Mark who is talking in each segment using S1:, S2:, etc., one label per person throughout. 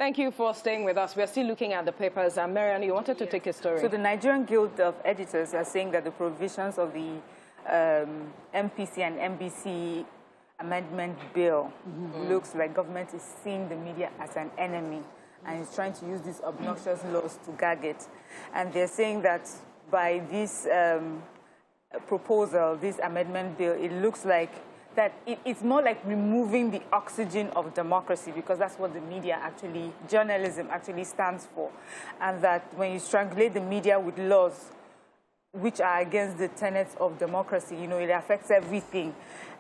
S1: Thank you for staying with us. We're still looking at the papers. Marian, you wanted to take a story.
S2: So the Nigerian Guild of Editors are saying that the provisions of the MPC and MBC amendment bill looks like government is seeing the media as an enemy and is trying to use these obnoxious laws to gag it. And they're saying that by this proposal, this amendment bill, it looks like that it's more like removing the oxygen of democracy, because that's what the media actually, journalism actually stands for. And that when you strangulate the media with laws which are against the tenets of democracy, you know, it affects everything.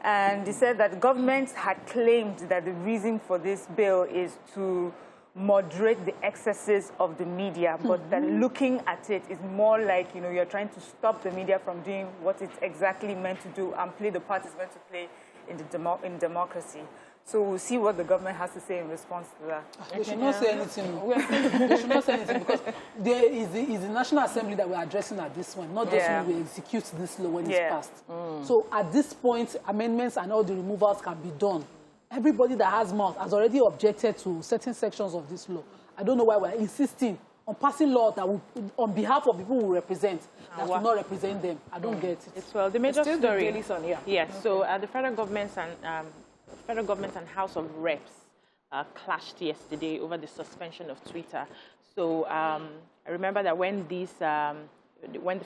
S2: And they said that governments had claimed that the reason for this bill is to moderate the excesses of the media, but that looking at it is more like, you know, you're trying to stop the media from doing what it's exactly meant to do and play the part it's meant to play in democracy. So we'll see what the government has to say in response to that.
S3: They should not say anything. They should not say anything, because there is the National Assembly that we're addressing at this one, not just when we execute this law when it's passed. So at this point, amendments and all the removals can be done. Everybody that has mouth has already objected to certain sections of this law. I don't know why we're insisting on passing law that will, on behalf of people we represent, that will not represent them. I don't get it.
S4: Well, the major story.
S1: Yes.
S4: So the federal government and House of Reps clashed yesterday over the suspension of Twitter. So I remember that when the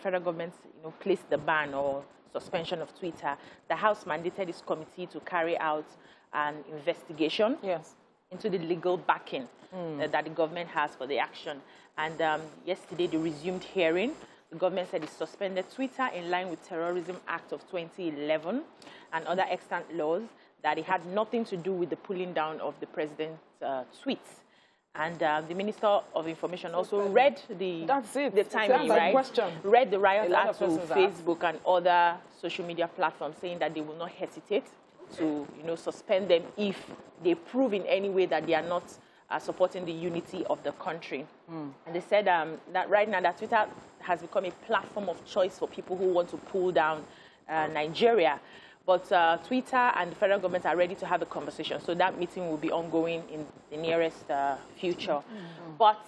S4: federal government placed the ban or suspension of Twitter, the House mandated its committee to carry out an investigation into the legal backing that the government has for the action. And yesterday, they resumed hearing. The government said it suspended Twitter in line with Terrorism Act of 2011 and other extant laws, that it had nothing to do with the pulling down of the president's tweets. And the Minister of Information also read the timing, right? Read the riot act to Facebook and other social media platforms, saying that they will not hesitate to suspend them if they prove in any way that they are not supporting the unity of the country. And they said that right now that Twitter has become a platform of choice for people who want to pull down Nigeria. But Twitter and the federal government are ready to have a conversation. So that meeting will be ongoing in the nearest future. But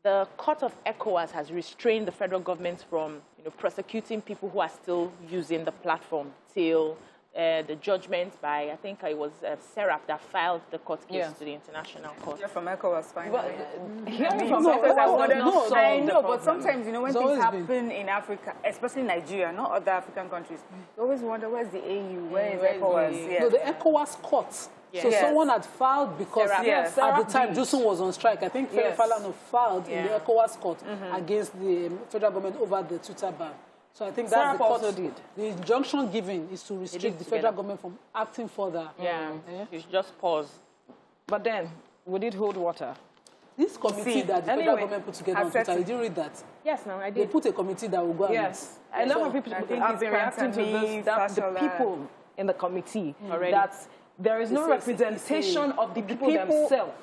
S4: the Court of ECOWAS has restrained the federal government from prosecuting people who are still using the platform till the judgment by, I think it was Serap that filed the court case to the International Court.
S2: Yeah, from ECOWAS, finally.
S3: I
S2: know, but sometimes, when things happen in Africa, especially Nigeria, not other African countries, you always wonder, where's the AU, where is ECOWAS?
S3: No, the ECOWAS court. So someone had filed because at the time, Jusun was on strike. I think Falana filed in the ECOWAS court against the federal government over the Twitter ban. So I think that's the court did. The injunction given is to restrict the federal government from acting further.
S4: It's just pause.
S1: But then, would it hold water?
S3: This committee that the federal government put together on Twitter, did you read that?
S4: Yes, no, I did.
S3: They put a committee that will go
S1: a lot of people have been reacting to this, that the people in the committee, that there is no representation of the people themselves.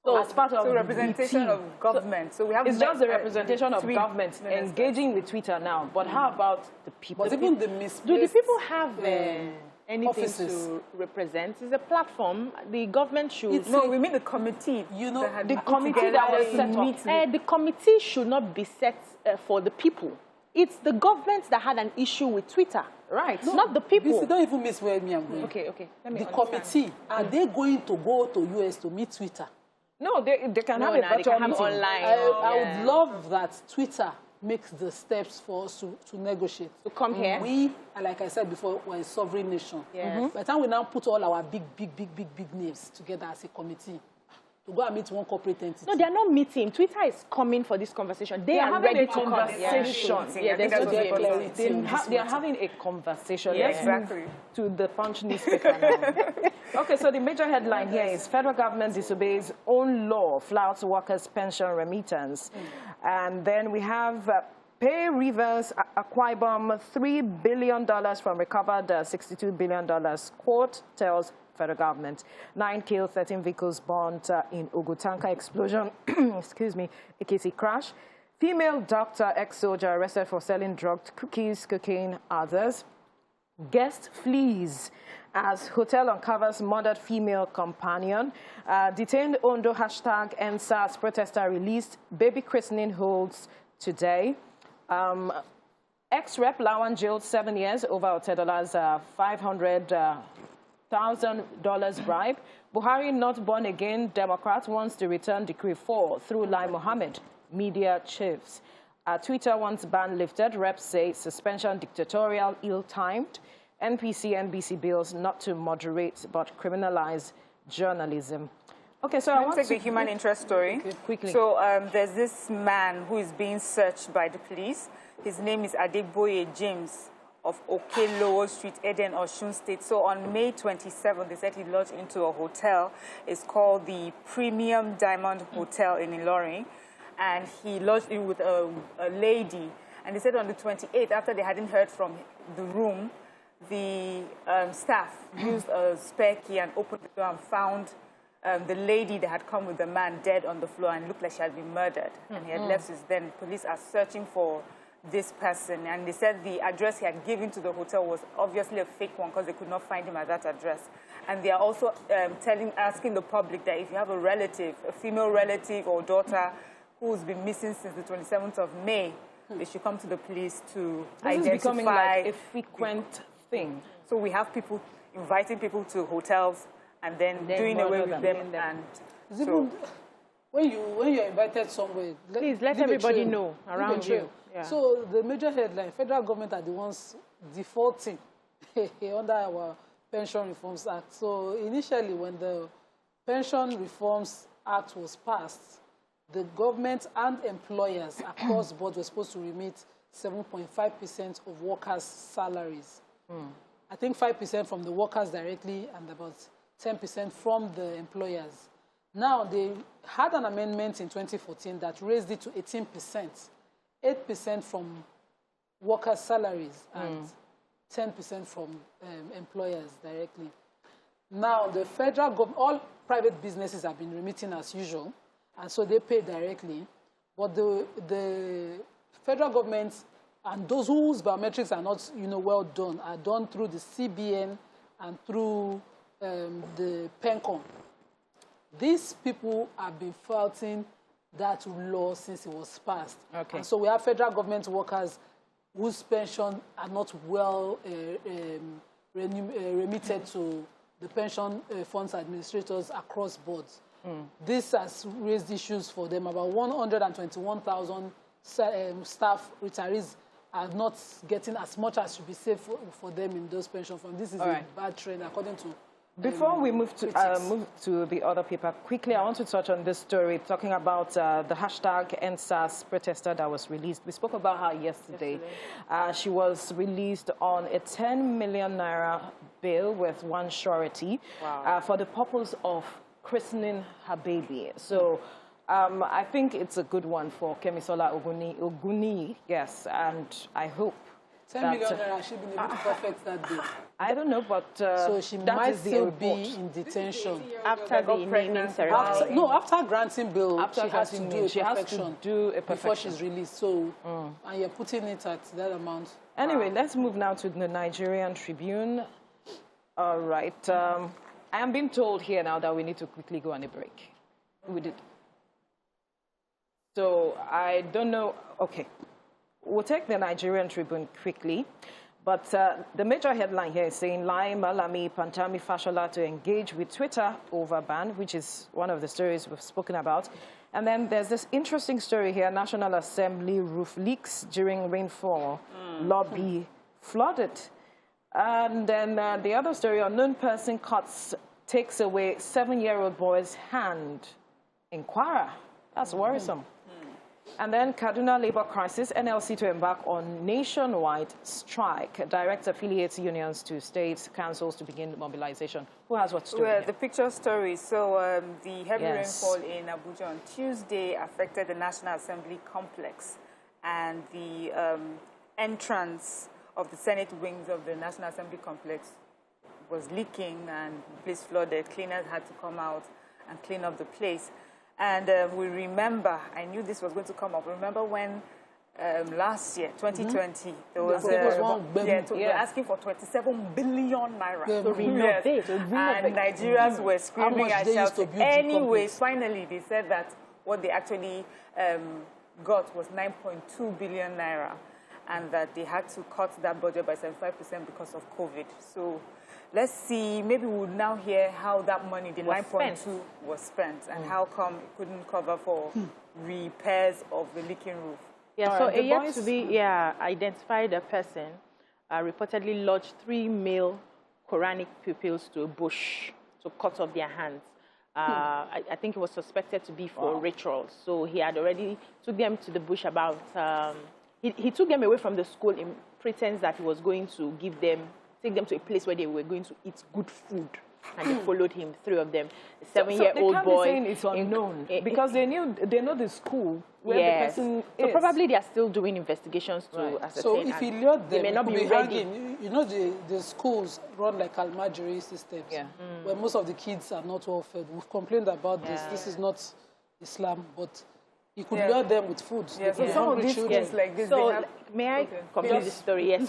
S1: So as part of
S2: representation of government. So we have
S1: it's just the representation of government engaging with Twitter now. But how about the people?
S3: But even the
S4: do the people have anything to represent? It's a platform. The government should.
S2: No, we mean the committee.
S1: The committee that was set up.
S4: The committee should not be set for the people. It's the government that had an issue with Twitter. Right.
S3: No,
S4: not the people.
S3: Don't even miss where me I'm going.
S4: Okay.
S3: The committee, are they going to go to US to meet Twitter?
S1: No, they can have a virtual meeting.
S4: Online.
S3: I would love that Twitter makes the steps for us to negotiate.
S4: To come here.
S3: We, like I said before, we're a sovereign nation. By the time we now put all our big names together as a committee, to go and meet one corporate entity.
S4: No, they are not meeting. Twitter is coming for this conversation. They are ready to
S1: conversation.
S2: They
S1: are having a conversation. Exactly. To the Punch newspaper now. Okay, so the major headline here is federal government disobeys own law, flouts workers' pension remittance. And then we have Pay Rivers Akwa Ibom $3 billion from recovered $62 billion. Court tells federal government. 9 killed, 13 vehicles burnt in Ogutanka explosion. Excuse me, AKC crash. Female doctor, ex-soldier arrested for selling drugged cookies, cocaine, others. Guest flees as hotel uncovers murdered female companion. Detained Ondo #EndSARS protester released. Baby christening holds today. Ex-rep Lawan jailed 7 years over Otedola's $500,000 bribe. Buhari not born again. Democrat wants to return Decree 4 through Lai Mohammed. Media chiefs. Twitter wants ban lifted. Reps say suspension dictatorial, ill-timed. NPC, NBC bills not to moderate but criminalize journalism. Okay, so I want to
S2: take the human interest story.
S1: Okay, quickly.
S2: So there's this man who is being searched by the police. His name is Adeboye James of Okelowo Street, Eden, Osun State. So on May 27th, they said he lodged into a hotel. It's called the Premium Diamond Hotel in Ilorin. And he lodged in with a lady. And they said on the 28th, after they hadn't heard from the room, the staff used a spare key and opened the door and found the lady that had come with the man dead on the floor and looked like she had been murdered. And he had left since then. Police are searching for this person. And they said the address he had given to the hotel was obviously a fake one because they could not find him at that address. And they are also asking the public that if you have a relative, a female relative or daughter who's been missing since the 27th of May, they should come to the police to identify.
S1: This is becoming like a frequent thing.
S2: So we have people inviting people to hotels and then doing away with them. And
S3: so, when you're invited somewhere,
S4: please let everybody know around you.
S3: Yeah. So the major headline: federal government are the ones defaulting under our Pension Reforms Act. So initially, when the Pension Reforms Act was passed, the government and employers across board were supposed to remit 7.5% of workers' salaries. I think 5% from the workers directly and about 10% from the employers. Now, they had an amendment in 2014 that raised it to 18%, 8% from workers' salaries and 10% from employers directly. Now, the federal government, all private businesses have been remitting as usual, and so they pay directly. But the federal government and those whose biometrics are not, well done, are done through the CBN and through the PENCOM. These people have been faulting that law since it was passed. Okay. And so we have federal government workers whose pension are not well remitted to the pension funds administrators across boards. This has raised issues for them. About 121,000 staff retirees are not getting as much as should be saved for them in those pension funds. This is a bad trend, according to
S1: Before we move to the other paper, quickly, I want to touch on this story, talking about the #EndSARS protester that was released. We spoke about her yesterday. She was released on a 10 million naira bail with one surety for the purpose of christening her baby. So I think it's a good one for Kemisola Oguni, yes, and I hope
S3: 10 million naira, she's been able to perfect that day.
S1: I don't know, but
S3: so she might still be in detention
S4: after the naming ceremony.
S3: After granting bail,
S1: she has to do a perfection
S3: before she's released. So, and you're putting it at that amount.
S1: Anyway, let's move now to the Nigerian Tribune. All right, I am being told here now that we need to quickly go on a break. We did. So I don't know. Okay. We'll take the Nigerian Tribune quickly, but the major headline here is saying Lai Malami Pantami Fashola to engage with Twitter over ban, which is one of the stories we've spoken about. And then there's this interesting story here, National Assembly roof leaks during rainfall, lobby flooded. And then the other story, unknown person takes away 7-year-old boy's hand in Kwara. That's worrisome. And then Kaduna labor crisis, NLC to embark on nationwide strike, direct affiliates unions to state councils to begin mobilization. Who has what story?
S2: Well, the picture story. So the heavy rainfall in Abuja on Tuesday affected the National Assembly complex, and the entrance of the Senate wings of the National Assembly complex was leaking and the place flooded. Cleaners had to come out and clean up the place. And we remember, I knew this was going to come up, remember when last year, 2020, there was
S3: they're
S2: asking for 27 billion naira
S3: to
S2: renovate. And Nigerians were screaming and shouting. Anyways, finally, they said that what they actually got was 9.2 billion naira, and that they had to cut that budget by 75% because of COVID. So let's see, maybe we'll now hear how that money, the 9.2, was spent, and how come it couldn't cover for repairs of the leaking roof.
S4: Yeah, so a yet to be identified a person reportedly lodged 3 male Quranic pupils to a bush to cut off their hands. I think it was suspected to be for rituals. So he had already took them to the bush about, he took them away from the school in pretense that he was going to take them to a place where they were going to eat good food. And they followed him, 3 of them. A 7-year-old boy.
S1: Be saying it's unknown because they know the school where the person is.
S4: So probably they are still doing investigations to ascertain.
S3: So if he lured them,
S4: they may not be ready.
S3: You know, the schools run like Almajiri systems, where most of the kids are not well fed. We've complained about this. This is not Islam, but you could lure them with food.
S2: Yeah, so some of these kids like this.
S4: So may I complete the story? Yes.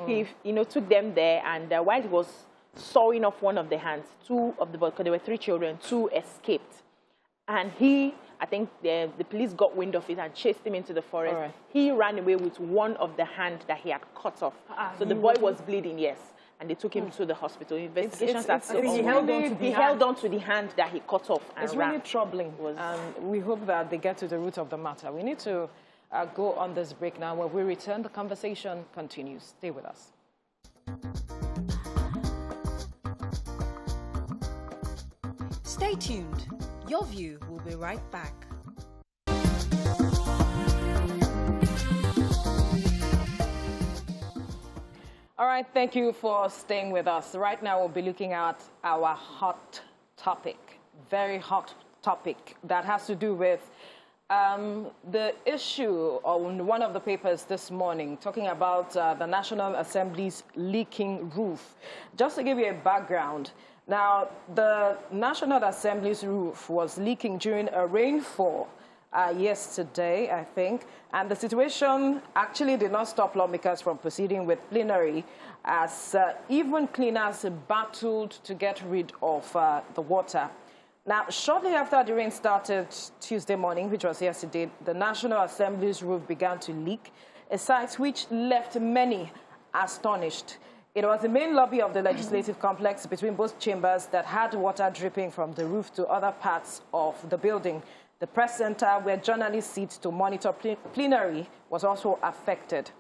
S4: He took them there, and while he was sawing off one of the hands, 2 of the boys, because there were 3 children, 2 escaped. And I think the police got wind of it and chased him into the forest. Right. He ran away with one of the hands that he had cut off. So the boy was bleeding, yes. And they took him to the hospital. Investigations are still ongoing. He held on to the hand that he cut off and
S1: It's really troubling. And we hope that they get to the root of the matter. We need to go on this break now. When we return, the conversation continues. Stay with us.
S5: Stay tuned. Your View will be right back.
S1: All right, thank you for staying with us. Right now, we'll be looking at our hot topic, very hot topic that has to do with the issue on one of the papers this morning, talking about the National Assembly's leaking roof. Just to give you a background, now, the National Assembly's roof was leaking during a rainfall yesterday, I think, and the situation actually did not stop lawmakers from proceeding with plenary as even cleaners battled to get rid of the water. Now, shortly after the rain started Tuesday morning, which was yesterday, the National Assembly's roof began to leak, a sight which left many astonished. It was the main lobby of the legislative complex between both chambers that had water dripping from the roof to other parts of the building. The press center, where journalists sit to monitor plenary, was also affected.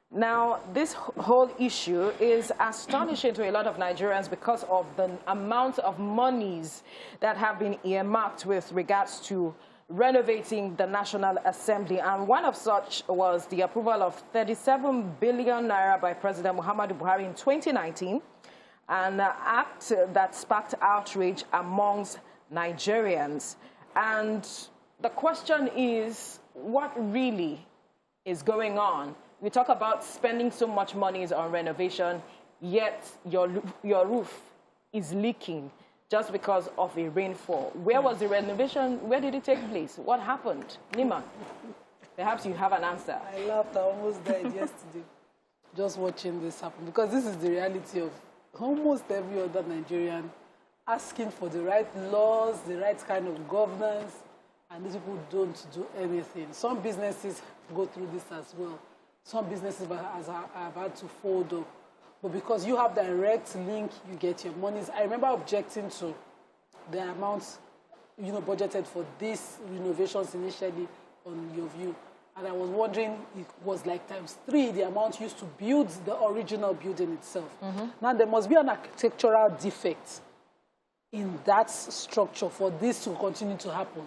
S1: Now, this whole issue is astonishing to a lot of Nigerians because of the amount of monies that have been earmarked with regards to renovating the National Assembly. And one of such was the approval of 37 billion naira by President Muhammadu Buhari in 2019, an act that sparked outrage amongst Nigerians. And the question is, what really is going on? We talk about spending so much money on renovation, yet your roof is leaking just because of a rainfall. Where was the renovation? Where did it take place? What happened? Nima, perhaps you have an answer.
S3: I laughed. I almost died yesterday just watching this happen, because this is the reality of almost every other Nigerian asking for the right laws, the right kind of governance, and these people don't do anything. Some businesses go through this as well. Some businesses have had to fold up. But because you have direct link, you get your monies. I remember objecting to the amounts, budgeted for these renovations initially on Your View. And I was wondering, it was like ×3 the amount used to build the original building itself. Now, there must be an architectural defect in that structure for this to continue to happen,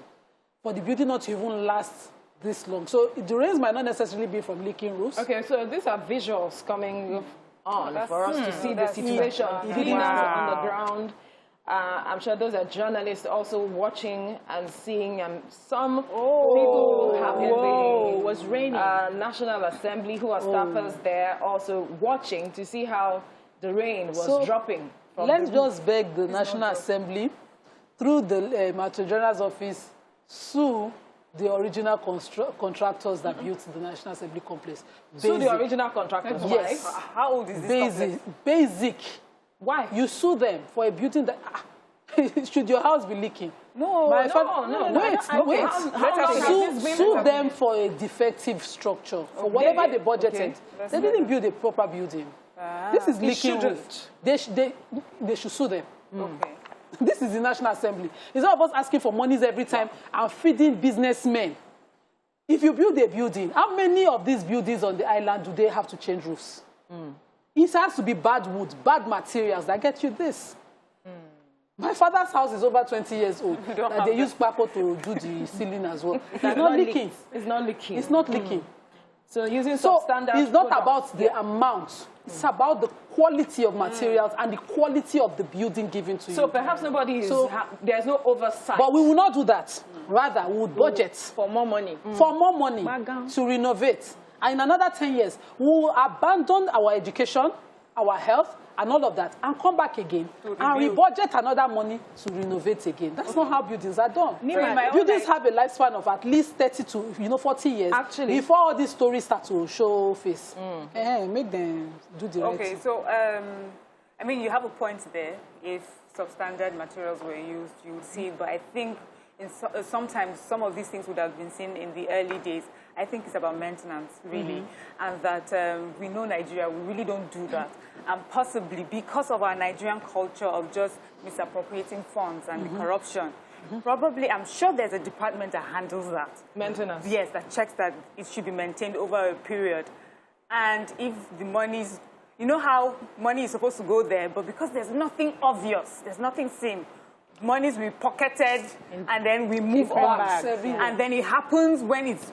S3: for the building not to even last this long. So the rains might not necessarily be from leaking roofs.
S1: Okay, so these are visuals coming on for us to see the situation. Cleaners on the ground. I'm sure those are journalists also watching and seeing, and some people have been
S4: was raining.
S1: National Assembly, who are staffers there, also watching to see how the rain was dropping.
S3: Let's just beg the National Assembly, through the Attorney General's office, sue the original contractors that built the National Assembly complex.
S1: So the original contractors,
S3: yes.
S1: Why?
S2: How old is this complex?
S3: Basic.
S1: Why?
S3: You sue them for a building that... should your house be leaking?
S1: No,
S3: Wait. Sue them for a defective structure, for whatever they budgeted. They didn't build a proper building. This is leaking roof. They should sue them.
S2: Okay.
S3: This is the National Assembly. It's not about asking for monies every time and feeding businessmen. If you build a building, how many of these buildings on the island do they have to change roofs? It has to be bad wood, bad materials that get you this. My father's house is over 20 years old. That they use Paco to do the ceiling as well. It's not leaking.
S1: It's not leaking.
S3: It's not leaking.
S1: So using substandard
S3: it's not about the amount. It's about the quality of materials and the quality of the building given to you.
S1: So perhaps nobody is, there's no oversight.
S3: But we will not do that. Rather, we would budget.
S1: For more money.
S3: For more money to renovate. And in another 10 years, we will abandon our education, our health, and all of that, and come back again, and we budget another money to renovate again. That's not how buildings are done. Buildings have a lifespan of at least 30 to 40 years. Actually, before all these stories start to show face. Make them do the right thing.
S2: So I mean, you have a point there. If substandard materials were used, you would see it. But I think sometimes some of these things would have been seen in the early days. I think it's about maintenance, really, and that we know Nigeria, we really don't do that. And possibly because of our Nigerian culture of just misappropriating funds and the corruption, probably, I'm sure there's a department that handles that.
S1: Maintenance.
S2: Yes, that checks that it should be maintained over a period. And if the money's, you know how money is supposed to go there, but because there's nothing obvious, there's nothing seen, money's be pocketed and then we move on. And then it happens when it's,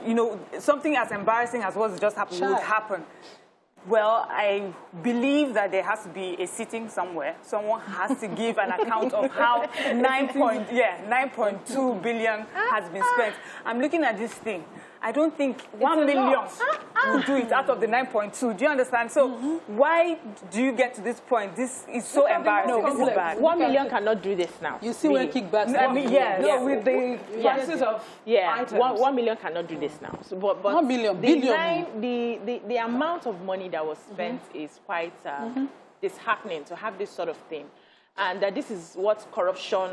S2: something as embarrassing as what's just happened would happen. Well, I believe that there has to be a sitting somewhere. Someone has to give an account of how 9.2 billion has been spent. I'm looking at this thing. I don't think 1 million will do it out of the 9.2. Do you understand? So why do you get to this point? This is so embarrassing. This is bad.
S4: 1 million cannot do this now.
S3: You see when kickbacks.
S1: With the prices of items.
S4: 1 million cannot do this now. So, but
S3: 1 million, billion.
S4: The amount of money that was spent is quite disheartening to have this sort of thing, and that this is what corruption,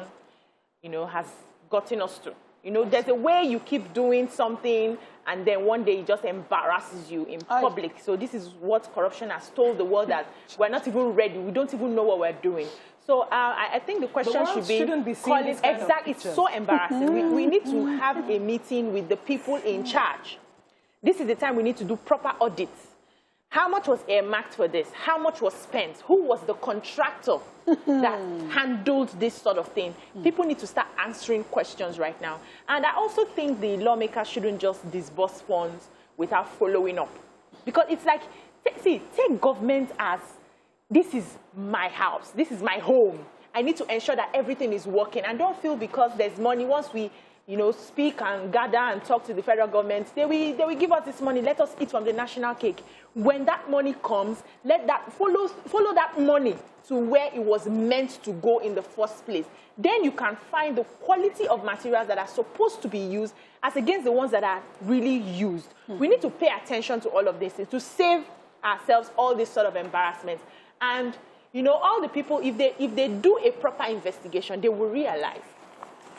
S4: has gotten us to. There's a way you keep doing something and then one day it just embarrasses you in public. So this is what corruption has told the world, that we're not even ready. We don't even know what we're doing. So I think the question should be, exactly, it's so embarrassing. we need to have a meeting with the people in charge. This is the time we need to do proper audits. How much was earmarked for this? How much was spent? Who was the contractor that handled this sort of thing? People need to start answering questions right now. And I also think the lawmakers shouldn't just disburse funds without following up. Because it's like, take government as, this is my house, this is my home. I need to ensure that everything is working. And don't feel because there's money, once we speak and gather and talk to the federal government, they will give us this money, let us eat from the national cake. When that money comes, let that follow that money to where it was meant to go in the first place. Then you can find the quality of materials that are supposed to be used as against the ones that are really used. We need to pay attention to all of this to save ourselves all this sort of embarrassment. And all the people, if they do a proper investigation, they will realize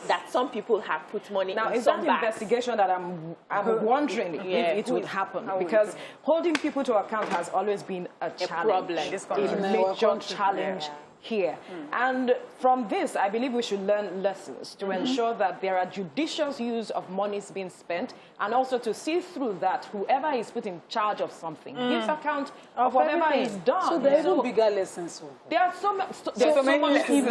S4: that some people have put money
S1: now,
S4: in
S1: is
S4: some
S1: that investigation that I'm wondering if it would happen? Because holding people to account has always been a challenge, a major challenge here. And from this, I believe we should learn lessons to ensure that there are judicious use of monies being spent, and also to see through that whoever is put in charge of something gives account of whatever is done.
S3: So there are even bigger lessons.
S1: There are so many lessons.
S3: In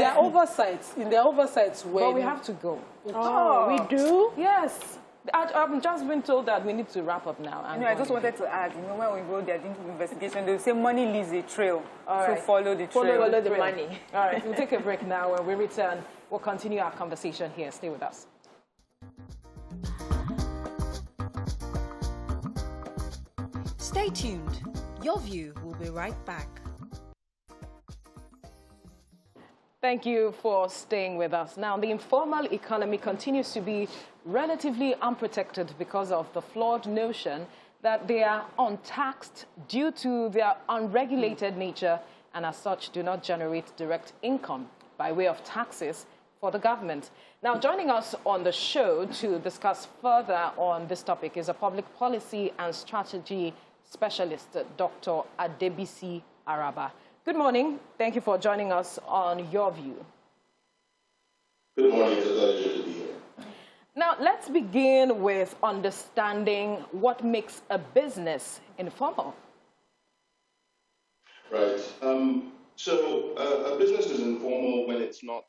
S3: their oversights,
S1: but we have to go.
S4: Oh, we do?
S1: Yes. I've just been told that we need to wrap up now.
S2: I just wanted to add, when we go there doing investigation, they'll say money leaves a trail. So follow the trail.
S4: Follow the money.
S1: All right, we'll take a break now. When we return, we'll continue our conversation here. Stay with us.
S5: Stay tuned. Your View will be right back.
S1: Thank you for staying with us. Now, the informal economy continues to be relatively unprotected because of the flawed notion that they are untaxed due to their unregulated nature and as such do not generate direct income by way of taxes for the government. Now, joining us on the show to discuss further on this topic is a public policy and strategy specialist, Dr. Adebisi Araba. Good morning. Thank you for joining us on Your View.
S6: Good morning. It's a pleasure to be here.
S1: Now, let's begin with understanding what makes a business informal.
S6: Right. So a business is informal when it's not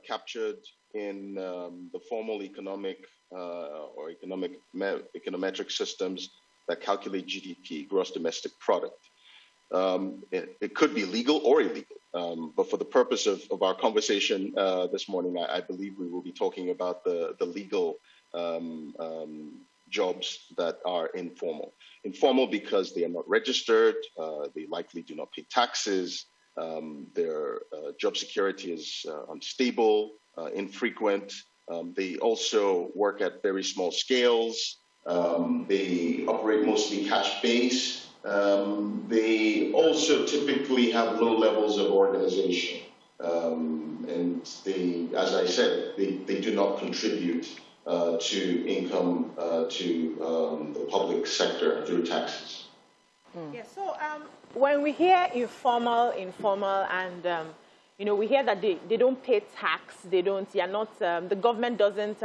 S6: captured in the formal economic or econometric systems that calculate GDP, gross domestic product. It could be legal or illegal, but for the purpose of our conversation this morning, I believe we will be talking about the legal jobs that are informal. Informal because they are not registered, they likely do not pay taxes, their job security is unstable, infrequent. They also work at very small scales. They operate mostly cash-based. They also typically have low levels of organization. And they, as I said, they do not contribute to income to the public sector through taxes.
S4: Yeah, so when we hear informal, and we hear that they don't pay tax, the government doesn't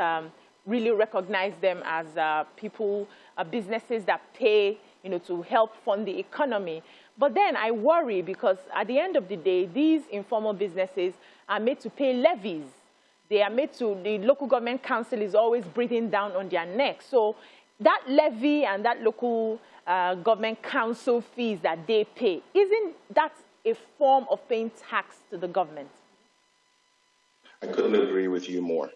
S4: really recognize them as people, businesses that pay, to help fund the economy. But then I worry because at the end of the day, these informal businesses are made to pay levies. They are made to, the local government council is always breathing down on their neck. So that levy and that local government council fees that they pay, isn't that a form of paying tax to the government?
S6: I couldn't agree with you more.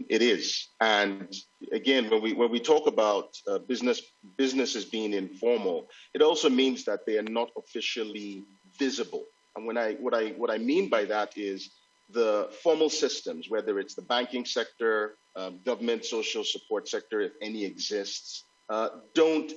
S6: It is, and again, when we talk about businesses being informal, it also means that they are not officially visible. And what I mean by that is the formal systems, whether it's the banking sector, government social support sector, if any exists, don't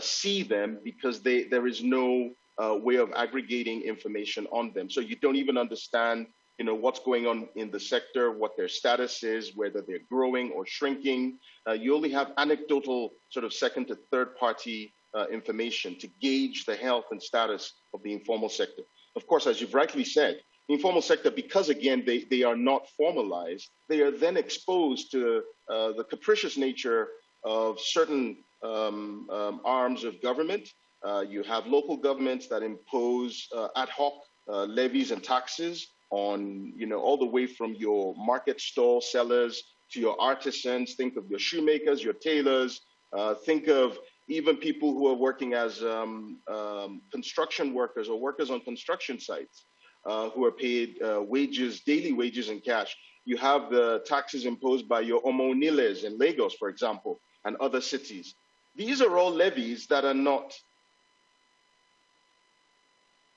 S6: see them because there is no way of aggregating information on them. So you don't even understand what's going on in the sector, what their status is, whether they're growing or shrinking. You only have anecdotal sort of second to third party information to gauge the health and status of the informal sector. Of course, as you've rightly said, the informal sector, because again, they are not formalized, they are then exposed to the capricious nature of certain arms of government. You have local governments that impose ad hoc levies and taxes on, all the way from your market stall sellers to your artisans. Think of your shoemakers, your tailors. Think of even people who are working as construction workers or workers on construction sites who are paid wages, daily wages in cash. You have the taxes imposed by your omoniles in Lagos, for example, and other cities. These are all levies that are not.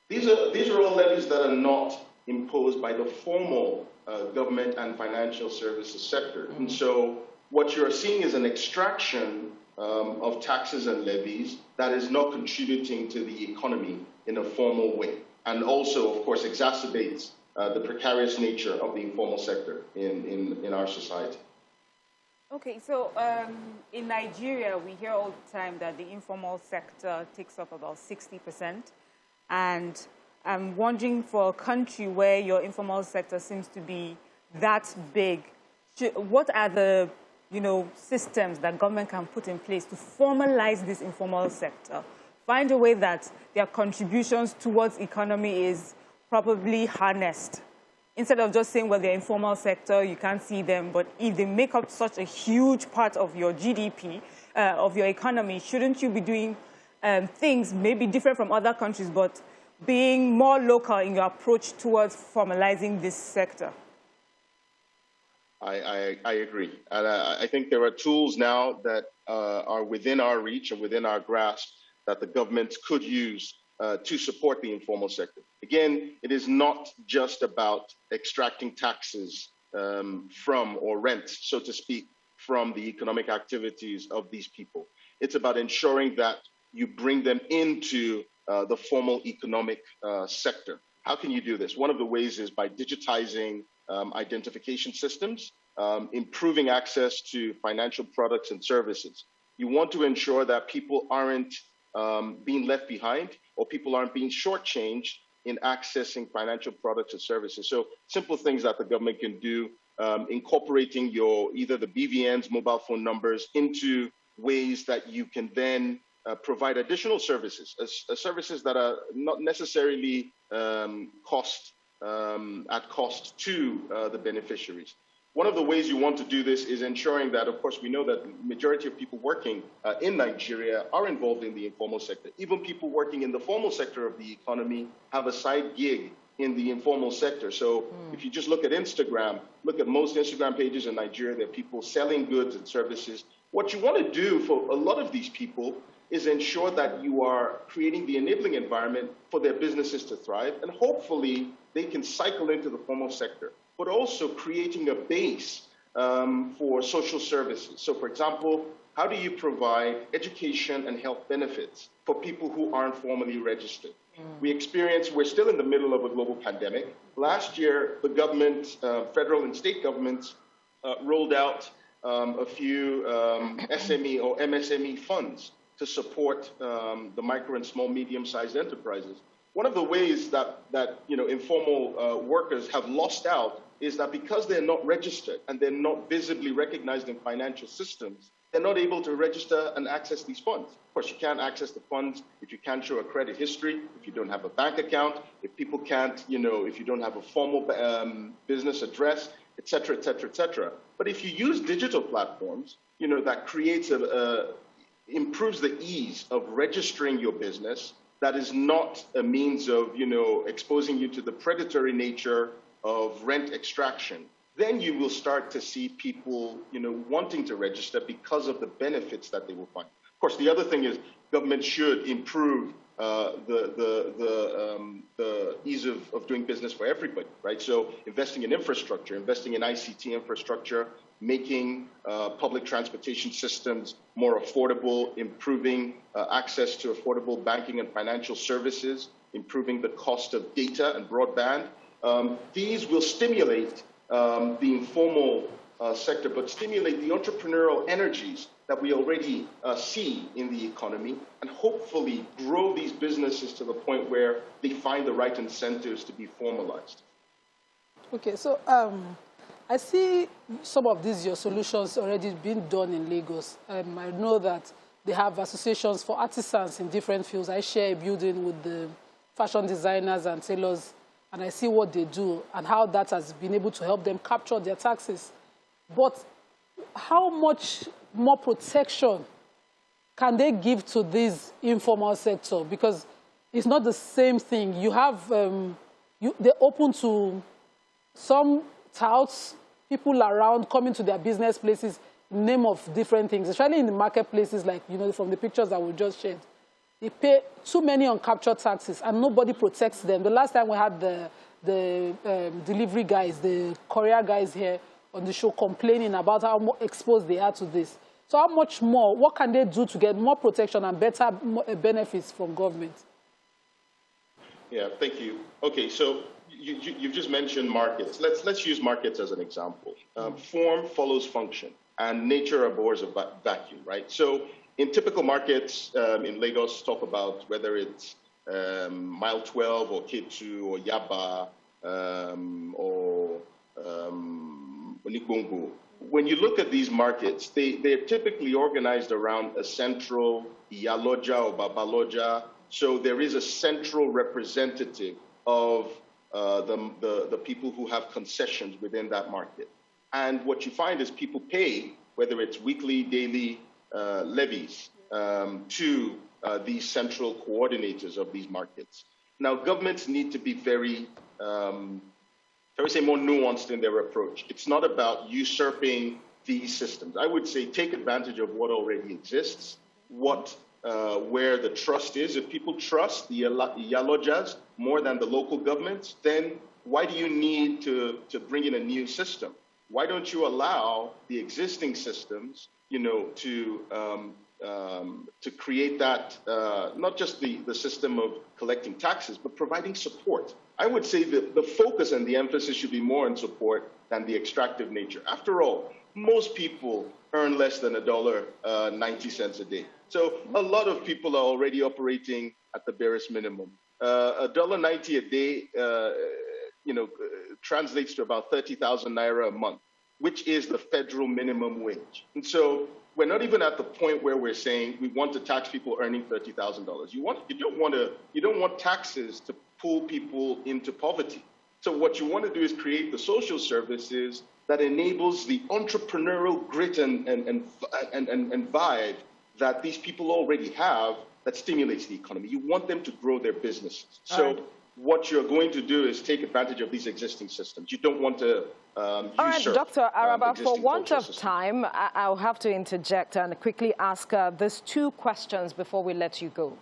S6: These are all levies that are not imposed by the formal government and financial services sector. And so what you're seeing is an extraction of taxes and levies that is not contributing to the economy in a formal way, and also, of course, exacerbates the precarious nature of the informal sector in our society.
S2: Okay, so in Nigeria, we hear all the time that the informal sector takes up about 60%. And I'm wondering, for a country where your informal sector seems to be that big, what are the systems that government can put in place to formalize this informal sector? Find a way that their contributions towards economy is probably harnessed. Instead of just saying, well, they're informal sector, you can't see them, but if they make up such a huge part of your GDP, of your economy, shouldn't you be doing things maybe different from other countries, but being more local in your approach towards formalizing this sector?
S6: I agree. And I think there are tools now that are within our reach and within our grasp that the government could use to support the informal sector. Again, it is not just about extracting taxes from or rent, so to speak, from the economic activities of these people. It's about ensuring that you bring them into the formal economic sector. How can you do this? One of the ways is by digitizing identification systems, improving access to financial products and services. You want to ensure that people aren't being left behind, or people aren't being shortchanged in accessing financial products and services. So simple things that the government can do, incorporating either the BVNs, mobile phone numbers, into ways that you can then provide additional services, services that are not necessarily at cost to the beneficiaries. One of the ways you want to do this is ensuring that, of course, we know that the majority of people working in Nigeria are involved in the informal sector. Even people working in the formal sector of the economy have a side gig in the informal sector. So if you just look at Instagram, look at most Instagram pages in Nigeria, there are people selling goods and services. What you want to do for a lot of these people is ensure that you are creating the enabling environment for their businesses to thrive, and hopefully they can cycle into the formal sector, but also creating a base for social services. So for example, how do you provide education and health benefits for people who aren't formally registered? We're still in the middle of a global pandemic. Last year, the government, federal and state governments, rolled out a few SME or MSME funds to support the micro and small, medium-sized enterprises. One of the ways that informal workers have lost out is that because they're not registered and they're not visibly recognized in financial systems, they're not able to register and access these funds. Of course, you can't access the funds if you can't show a credit history, if you don't have a bank account, if people can't, if you don't have a formal business address, et cetera, et cetera, et cetera. But if you use digital platforms, that creates improves the ease of registering your business. That is not a means of, exposing you to the predatory nature of rent extraction. Then you will start to see people, wanting to register because of the benefits that they will find. Of course, the other thing is government should improve the ease of doing business for everybody, right? So investing in infrastructure, investing in ICT infrastructure, making public transportation systems more affordable, improving access to affordable banking and financial services, improving the cost of data and broadband. These will stimulate the informal sector, but stimulate the entrepreneurial energies that we already see in the economy, and hopefully grow these businesses to the point where they find the right incentives to be formalized.
S3: Okay, so I see some of these your solutions already being done in Lagos. I know that they have associations for artisans in different fields. I share a building with the fashion designers and tailors, and I see what they do and how that has been able to help them capture their taxes. But how much more protection can they give to this informal sector? Because it's not the same thing. You have, they're open to some touts, people around coming to their business places, name of different things, especially in the marketplaces, like, from the pictures that we just shared. They pay too many uncaptured taxes, and nobody protects them. The last time we had the delivery guys, the courier guys here on the show complaining about how exposed they are to this. So how much more, what can they do to get more protection and better benefits from government?
S6: Yeah, thank you. Okay, so you've just mentioned markets. Let's use markets as an example. Form follows function, and nature abhors a vacuum, right? So in typical markets in Lagos, talk about whether it's Mile 12 or K2 or Yaba or Onigbongo. When you look at these markets, they're typically organized around a central Iyaloja or Babaloja. So there is a central representative of the people who have concessions within that market. And what you find is people pay, whether it's weekly, daily levies, to these central coordinators of these markets. Now, governments need to be very, I would say, more nuanced in their approach. It's not about usurping these systems. I would say take advantage of what already exists, what where the trust is. If people trust the Iyalojas more than the local governments, then why do you need to bring in a new system? Why don't you allow the existing systems, to create that, not just the system of collecting taxes, but providing support? I would say that the focus and the emphasis should be more on support than the extractive nature. After all, most people earn less than $1.90 a day. So a lot of people are already operating at the barest minimum. $1.90 a day, translates to about 30,000 naira a month, which is the federal minimum wage. And so we're not even at the point where we're saying we want to tax people earning $30,000. You don't want taxes to pull people into poverty. So what you want to do is create the social services that enables the entrepreneurial grit and vibe that these people already have that stimulates the economy. You want them to grow their businesses. So what you're going to do is take advantage of these existing systems. You don't want to
S1: All right, Dr. Araba, for want of time, I'll have to interject and quickly ask these two questions before we let you go.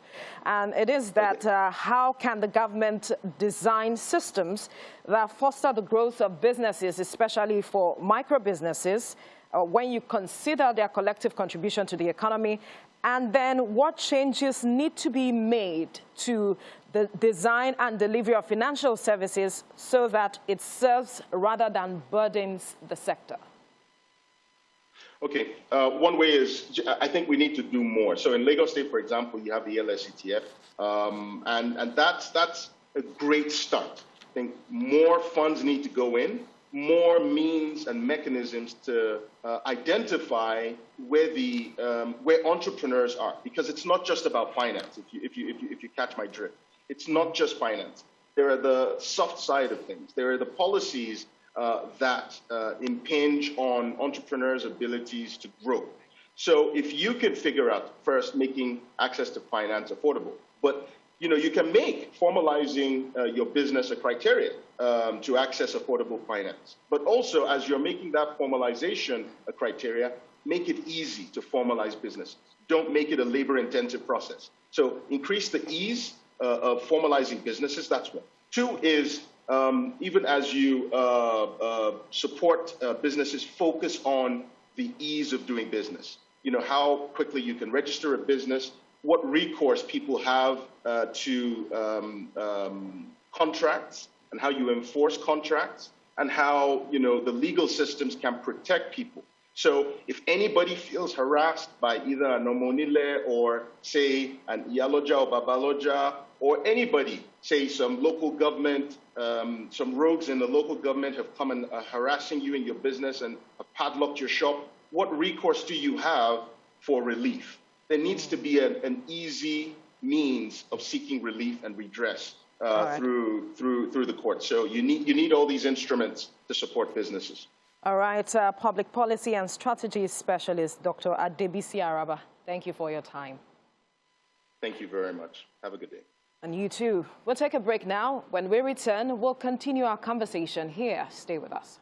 S1: And it is that how can the government design systems that foster the growth of businesses, especially for micro businesses, when you consider their collective contribution to the economy? And then what changes need to be made to the design and delivery of financial services so that it serves rather than burdens the sector?
S6: Okay, one way is, I think we need to do more. So in Lagos State, for example, you have the LSETF, and that's a great start. I think more funds need to go in, more means and mechanisms to identify where entrepreneurs are, because it's not just about finance. If you catch my drift, it's not just finance. There are the soft side of things. There are the policies that impinge on entrepreneurs' abilities to grow. So if you can figure out first making access to finance affordable, but you can make formalizing your business a criteria to access affordable finance. But also, as you're making that formalization a criteria, make it easy to formalize businesses. Don't make it a labor-intensive process. So increase the ease of formalizing businesses. That's one. Two is, even as you support businesses, focus on the ease of doing business. How quickly you can register a business, what recourse people have to contracts, and how you enforce contracts, and how the legal systems can protect people. So if anybody feels harassed by either an Omonile or, say, an Iyaloja or Babaloja, or anybody, say some local government, some rogues in the local government have come and are harassing you in your business and have padlocked your shop, what recourse do you have for relief? There needs to be an easy means of seeking relief and redress through the court. So you need all these instruments to support businesses.
S1: All right, Public Policy and Strategy Specialist, Dr. Adebisi Araba, thank you for your time.
S6: Thank you very much. Have a good day.
S1: And you too. We'll take a break now. When we return, we'll continue our conversation here. Stay with us.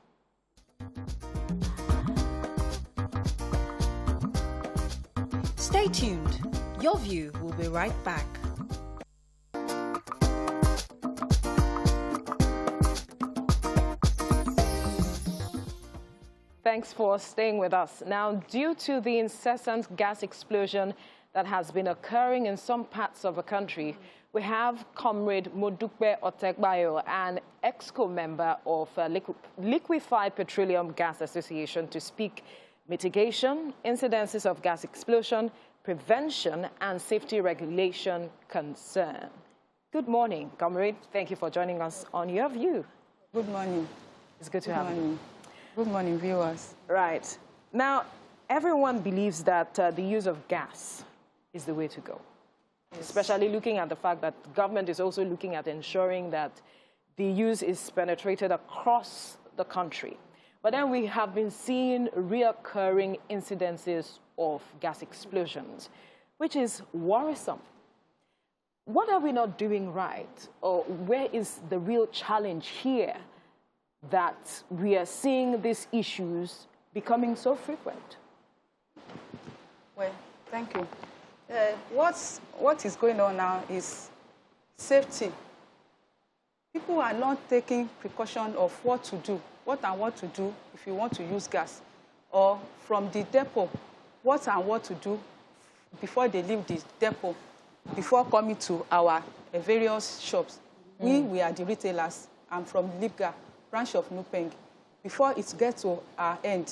S5: Stay tuned. Your View will be right back.
S1: Thanks for staying with us. Now, due to the incessant gas explosion that has been occurring in some parts of the country, we have Comrade Modupe Otegbayo, an EXCO member of Liquefied Petroleum Gas Association, to speak mitigation, incidences of gas explosion, prevention, and safety regulation concern. Good morning, Comrade. Thank you for joining us on Your View.
S7: Good morning.
S1: It's good to have you.
S7: Good morning, viewers.
S1: Right. Now, everyone believes that the use of gas is the way to go, especially looking at the fact that the government is also looking at ensuring that the use is penetrated across the country. But then we have been seeing reoccurring incidences of gas explosions, which is worrisome. What are we not doing right? Or where is the real challenge here that we are seeing these issues becoming so frequent?
S7: Well, thank you. What is going on now is safety. People are not taking precaution of what to do if you want to use gas, or from the depot, what to do before they leave the depot, before coming to our various shops. We are the retailers. I'm from Libga, branch of Nupeng. Before it gets to our end,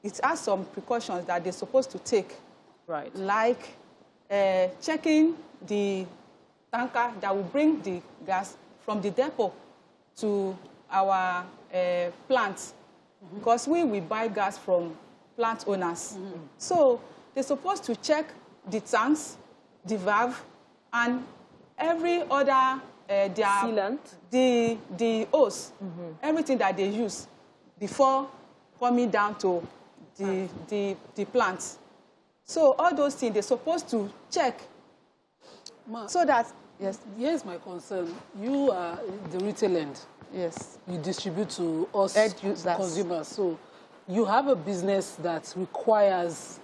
S7: it has some precautions that they're supposed to take.
S1: Right.
S7: Like checking the tanker that will bring the gas from the depot to our plants, because we buy gas from plant owners. So they're supposed to check the tanks, the valve, and every other
S1: sealant,
S7: the hose, everything that they use before coming down to the plants. So all those things they're supposed to check. So that, yes.
S3: Here's my concern. You are the retail end.
S7: Yes.
S3: You distribute to us
S7: users,
S3: consumers. So you have a business that requires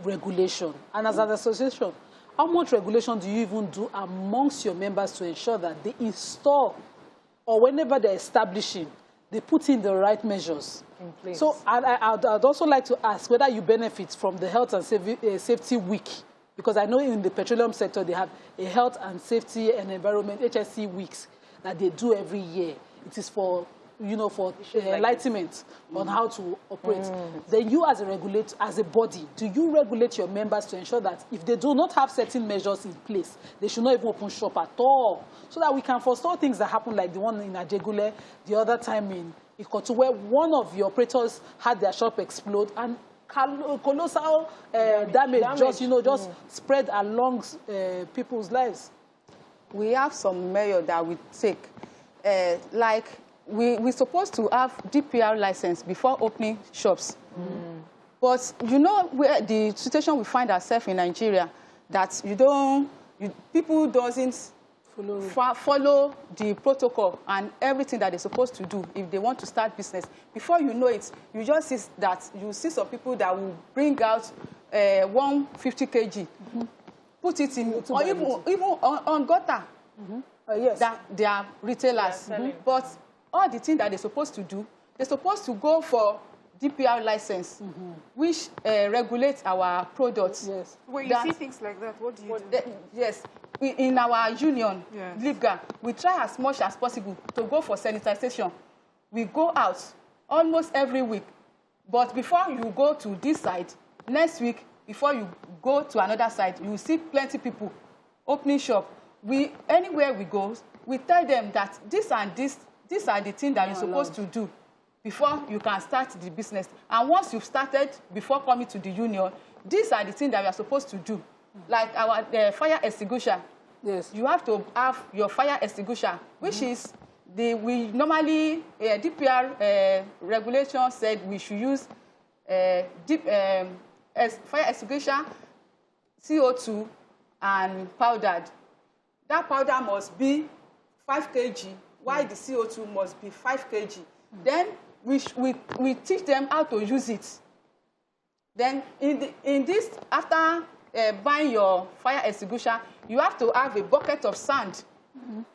S3: regulation. And as an association, how much regulation do you even do amongst your members to ensure that they install, or whenever they're establishing, they put in the right measures
S1: in place?
S3: So I'd also like to ask whether you benefit from the Health and Safety Week, because I know in the petroleum sector they have a Health and Safety and Environment, HSC weeks, that they do every year. It is for, for enlightenment on how to operate. Then you as a regulator, as a body, do you regulate your members to ensure that if they do not have certain measures in place, they should not even open shop at all, so that we can forestall things that happen like the one in Ajegule, the other time in Ikotu, where one of the operators had their shop explode and colossal damage just spread along people's lives?
S7: We have some measures that we take. Like we're supposed to have DPR license before opening shops. But where the situation we find ourselves in Nigeria, that people doesn't follow the protocol and everything that they're supposed to do if they want to start business. Before you know it, you just see that you see some people that will bring out 150 kg, put it in, or even on gutter.
S3: Yes.
S7: That they are retailers. But all the things that they're supposed to do, they're supposed to go for DPR license, which regulates our products.
S3: Yes.
S2: When you see things like that, what do you do?
S7: Yes. In our union, Libga, we try as much as possible to go for sanitization. We go out almost every week. But before you go to this side, next week, before you go to another side, you will see plenty of people opening shop. Anywhere we go, we tell them that these are the things that you're supposed to do before you can start the business. And once you've started, before coming to the union, these are the things that we are supposed to do. Like our fire extinguisher.
S3: Yes.
S7: You have to have your fire extinguisher, which is we normally DPR regulation said we should use fire extinguisher, CO2, and powdered. That powder must be 5 kg, while the CO2 must be 5 kg. Then we teach them how to use it. Then in this, after buying your fire extinguisher, you have to have a bucket of sand,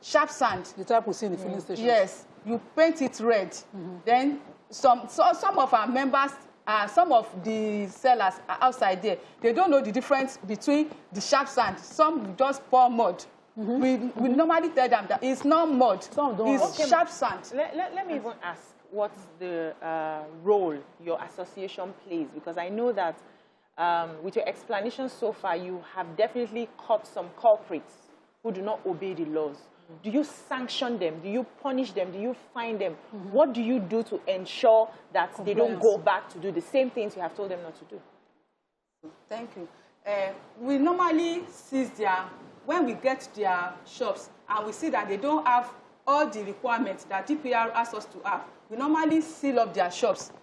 S7: sharp sand.
S3: The type we see in the filling station.
S7: Yes, you paint it red. Then some of our members, some of the sellers are outside there. They don't know the difference between the sharp sand. Some just pour mud. We normally tell them that it's not mud, it's sharp sand.
S4: Let me even ask what's the role your association plays, because I know that with your explanation so far, you have definitely caught some culprits who do not obey the laws. Do you sanction them? Do you punish them? Do you fine them? What do you do to ensure that they don't go back to do the same things you have told them not to do?
S7: Thank you. We normally seize when we get their shops and we see that they don't have all the requirements that DPR asks us to have, we normally seal up their shops.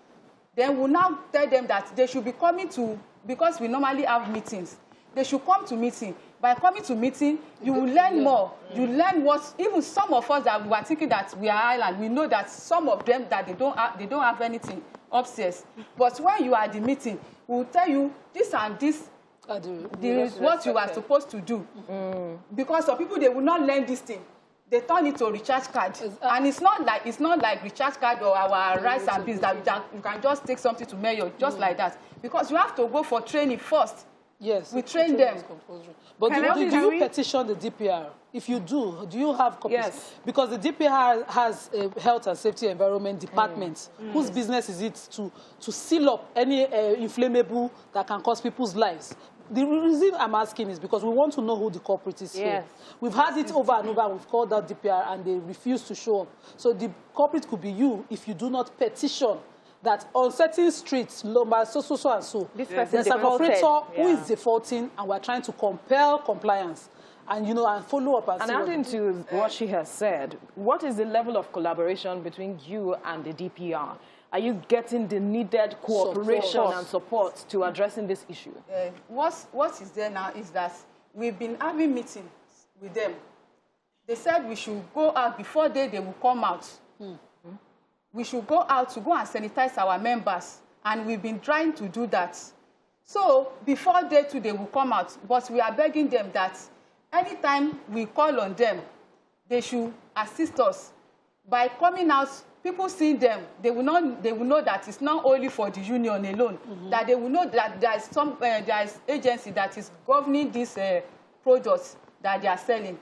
S7: Then we'll now tell them that they should be coming to, because we normally have meetings, they should come to meeting. By coming to meeting, you will learn more. You learn what, even some of us that we were thinking that we are island, we know that some of them that they don't have anything upstairs. But when you are at the meeting, we will tell you this and this what you are supposed to do. Because some people, they will not learn this thing. They turn it to recharge card. And it's not like recharge card or our rice and beans that you can just take something to mayor, just like that. Because you have to go for training first.
S3: Yes.
S7: We train them.
S3: But do you petition the DPR? If you do you have copies? Yes. Because the DPR has a health and safety environment department whose business is it to seal up any inflammable that can cause people's lives. The reason I'm asking is because we want to know who the culprit is here. We've had it over and over. We've called out DPR and they refuse to show up. So the culprit could be you if you do not petition that on certain streets, Lomba, so and so, there's an operator who is defaulting, and we're trying to compel compliance. And, and follow up. And
S1: adding to what she has said, what is the level of collaboration between you and the DPR? Are you getting the needed cooperation and support to addressing this issue?
S7: What is there now is that we've been having meetings with them. They said we should go out before they will come out. We should go out to go and sanitize our members. And we've been trying to do that. So before they will come out, but we are begging them that anytime we call on them, they should assist us. By coming out, people see them, they will know that it's not only for the union alone, that they will know that there is agency that is governing these products that they are selling.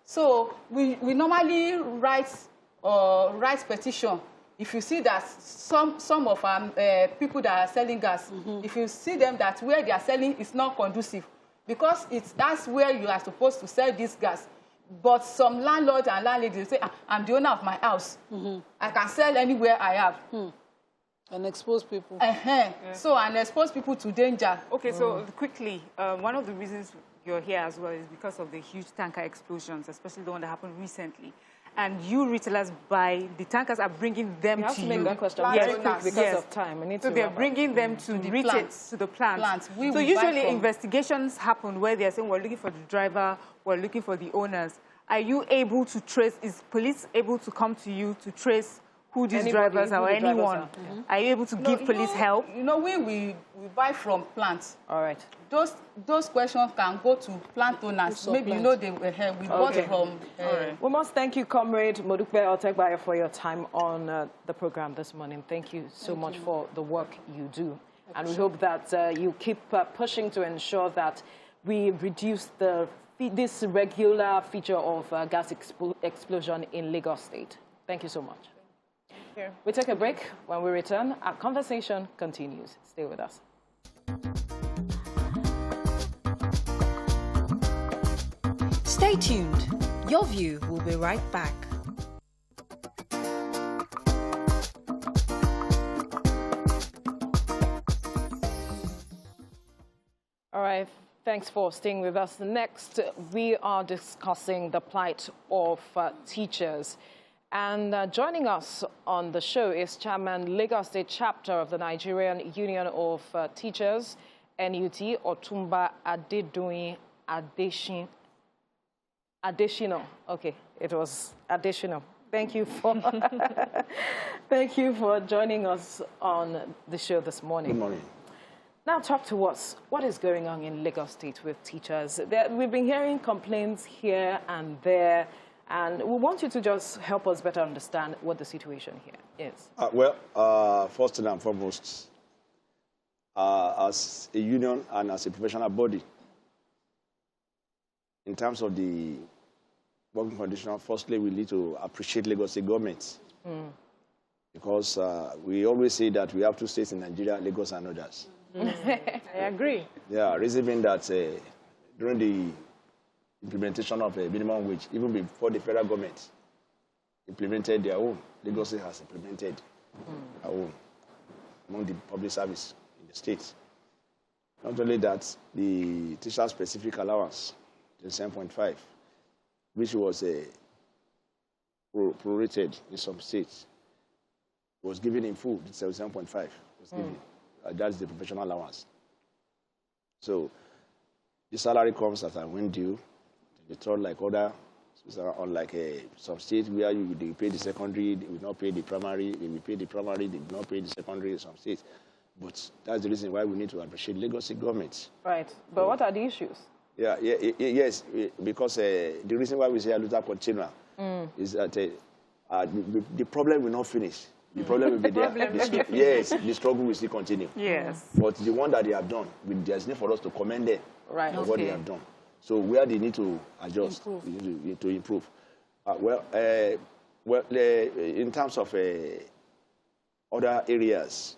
S7: So we normally write petition. If you see that some of our people that are selling gas, if you see them that where they are selling is not conducive, because that's where you are supposed to sell this gas. But some landlords and landladies say, I'm the owner of my house. I can sell anywhere I have.
S3: And expose people.
S7: So, and expose people to danger.
S2: Okay, so quickly, one of the reasons you're here as well is because of the huge tanker explosions, especially the one that happened recently. And you retailers buy, the tankers are bringing them to you.
S1: Make that question very quick because of time.
S2: So they're bringing them to the plants. So usually investigations happen where they're saying, we're looking for the driver, we're looking for the owners. Are you able to trace, is police able to come to you to trace who these drivers are or anyone? Are you able to give police help?
S7: We buy from plants.
S1: All right.
S7: Those questions can go to plant owners. Maybe we bought from.
S1: We must thank you, Comrade Modupe Otegbayo, for your time on the program this morning. Thank you so much for the work you do. And we hope that you keep pushing to ensure that we reduce this regular feature of gas explosion in Lagos State. Thank you so much. We take a break. When we return, our conversation continues. Stay with us.
S5: Stay tuned. Your View will be right back.
S1: All right. Thanks for staying with us. Next, we are discussing the plight of teachers. And joining us on the show is Chairman, Lagos State Chapter of the Nigerian Union of Teachers, NUT, Otumba Adedoyin Adeshino. Okay, it was Adeshino. Thank you for thank you for joining us on the show this morning.
S8: Good morning.
S1: Now talk to us. What is going on in Lagos State with teachers? We've been hearing complaints here and there. And we want you to just help us better understand what the situation here is.
S8: First and foremost, as a union and as a professional body, in terms of the working condition, firstly, we need to appreciate Lagos State government. Because we always say that we have two states in Nigeria, Lagos and others.
S1: I agree.
S8: Yeah, reason being that during the implementation of a minimum wage, even before the federal government implemented their own, Lagos State has implemented our own among the public service in the state. Not only that, the teacher-specific allowance, the 7.5, which was prorated in some states, was given in full. The 7.5 was given. That's the professional allowance. So the salary comes as a wind due. The third, like other, unlike some states where they pay the secondary, they will not pay the primary, they will pay the primary, they will not pay the secondary in some states. But that's the reason why we need to appreciate Lagos State government.
S1: Right. But what are the issues?
S8: Yes, because the reason why we say Aluta continua is that the problem will not finish. The problem will be there. Yes, the struggle will still continue.
S2: Yes.
S8: But the one that they have done, there's need for us to commend them for what they have done. So where they need to adjust, to improve. In terms of other areas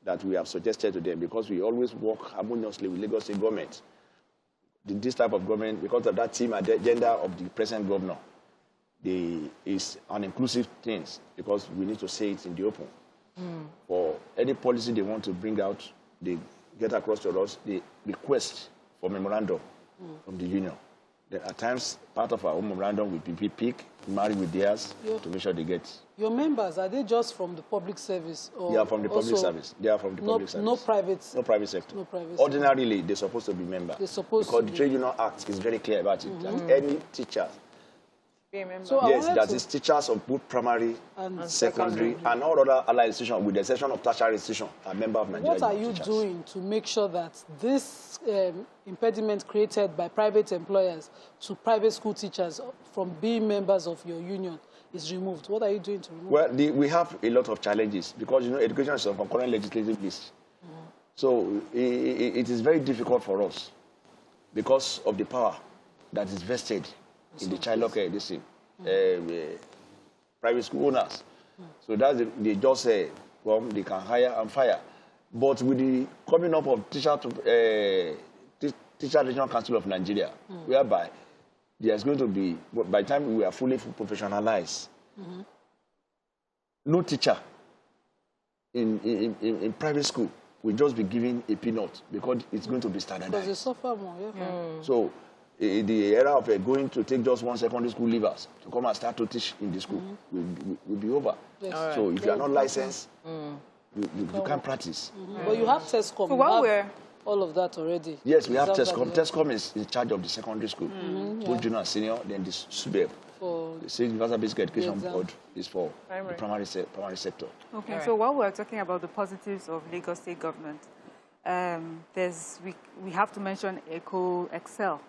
S8: that we have suggested to them, because we always work harmoniously with Lagos State government, this type of government, because of that team agenda of the present governor, is an inclusive thing, because we need to say it in the open. For any policy they want to bring out, they get across to us, they request for memorandum from the union. Then at times, part of our own memorandum will be picked, married with theirs to make sure they get.
S3: Your members, are they just from the public service? Or
S8: they are from the public service. They are from the public service.
S3: No private?
S8: No private sector.
S3: No private
S8: Ordinarily, they're supposed to be members.
S3: They're supposed
S8: because
S3: to
S8: the Trade Union Act is very clear about it. That any teacher,
S3: so
S8: yes, that is teachers of both primary and secondary and all other allied institutions, with the exception of tertiary institutions, are members of Nigeria.
S3: What are you doing to make sure that this impediment created by private employers to private school teachers from being members of your union is removed? What are you doing to remove it?
S8: Well, we have a lot of challenges because, education is on concurrent legislative list. So it is very difficult for us because of the power that is vested in the child care, private school owners. So that's they just say, well, they can hire and fire. But with the coming up of Teacher Regional Council of Nigeria, whereby there's going to be, by the time we are fully professionalized, no teacher in private school will just be given a peanut because it's going to be standardized.
S3: Because they suffer more,
S8: So the era of going to take just one secondary school leavers to come and start to teach in the school will be over. Yes. So if you are not licensed, you can't practice.
S3: But you have TESCOM.
S2: So while we're
S3: all of that already.
S8: Yes, we have TESCOM. TESCOM is in charge of the secondary school, both junior and senior. Then the SUBEB, the State Universal Basic Education Board, is for the primary sector.
S2: Okay, so while we're talking about the positives of Lagos State government, we have to mention Excel.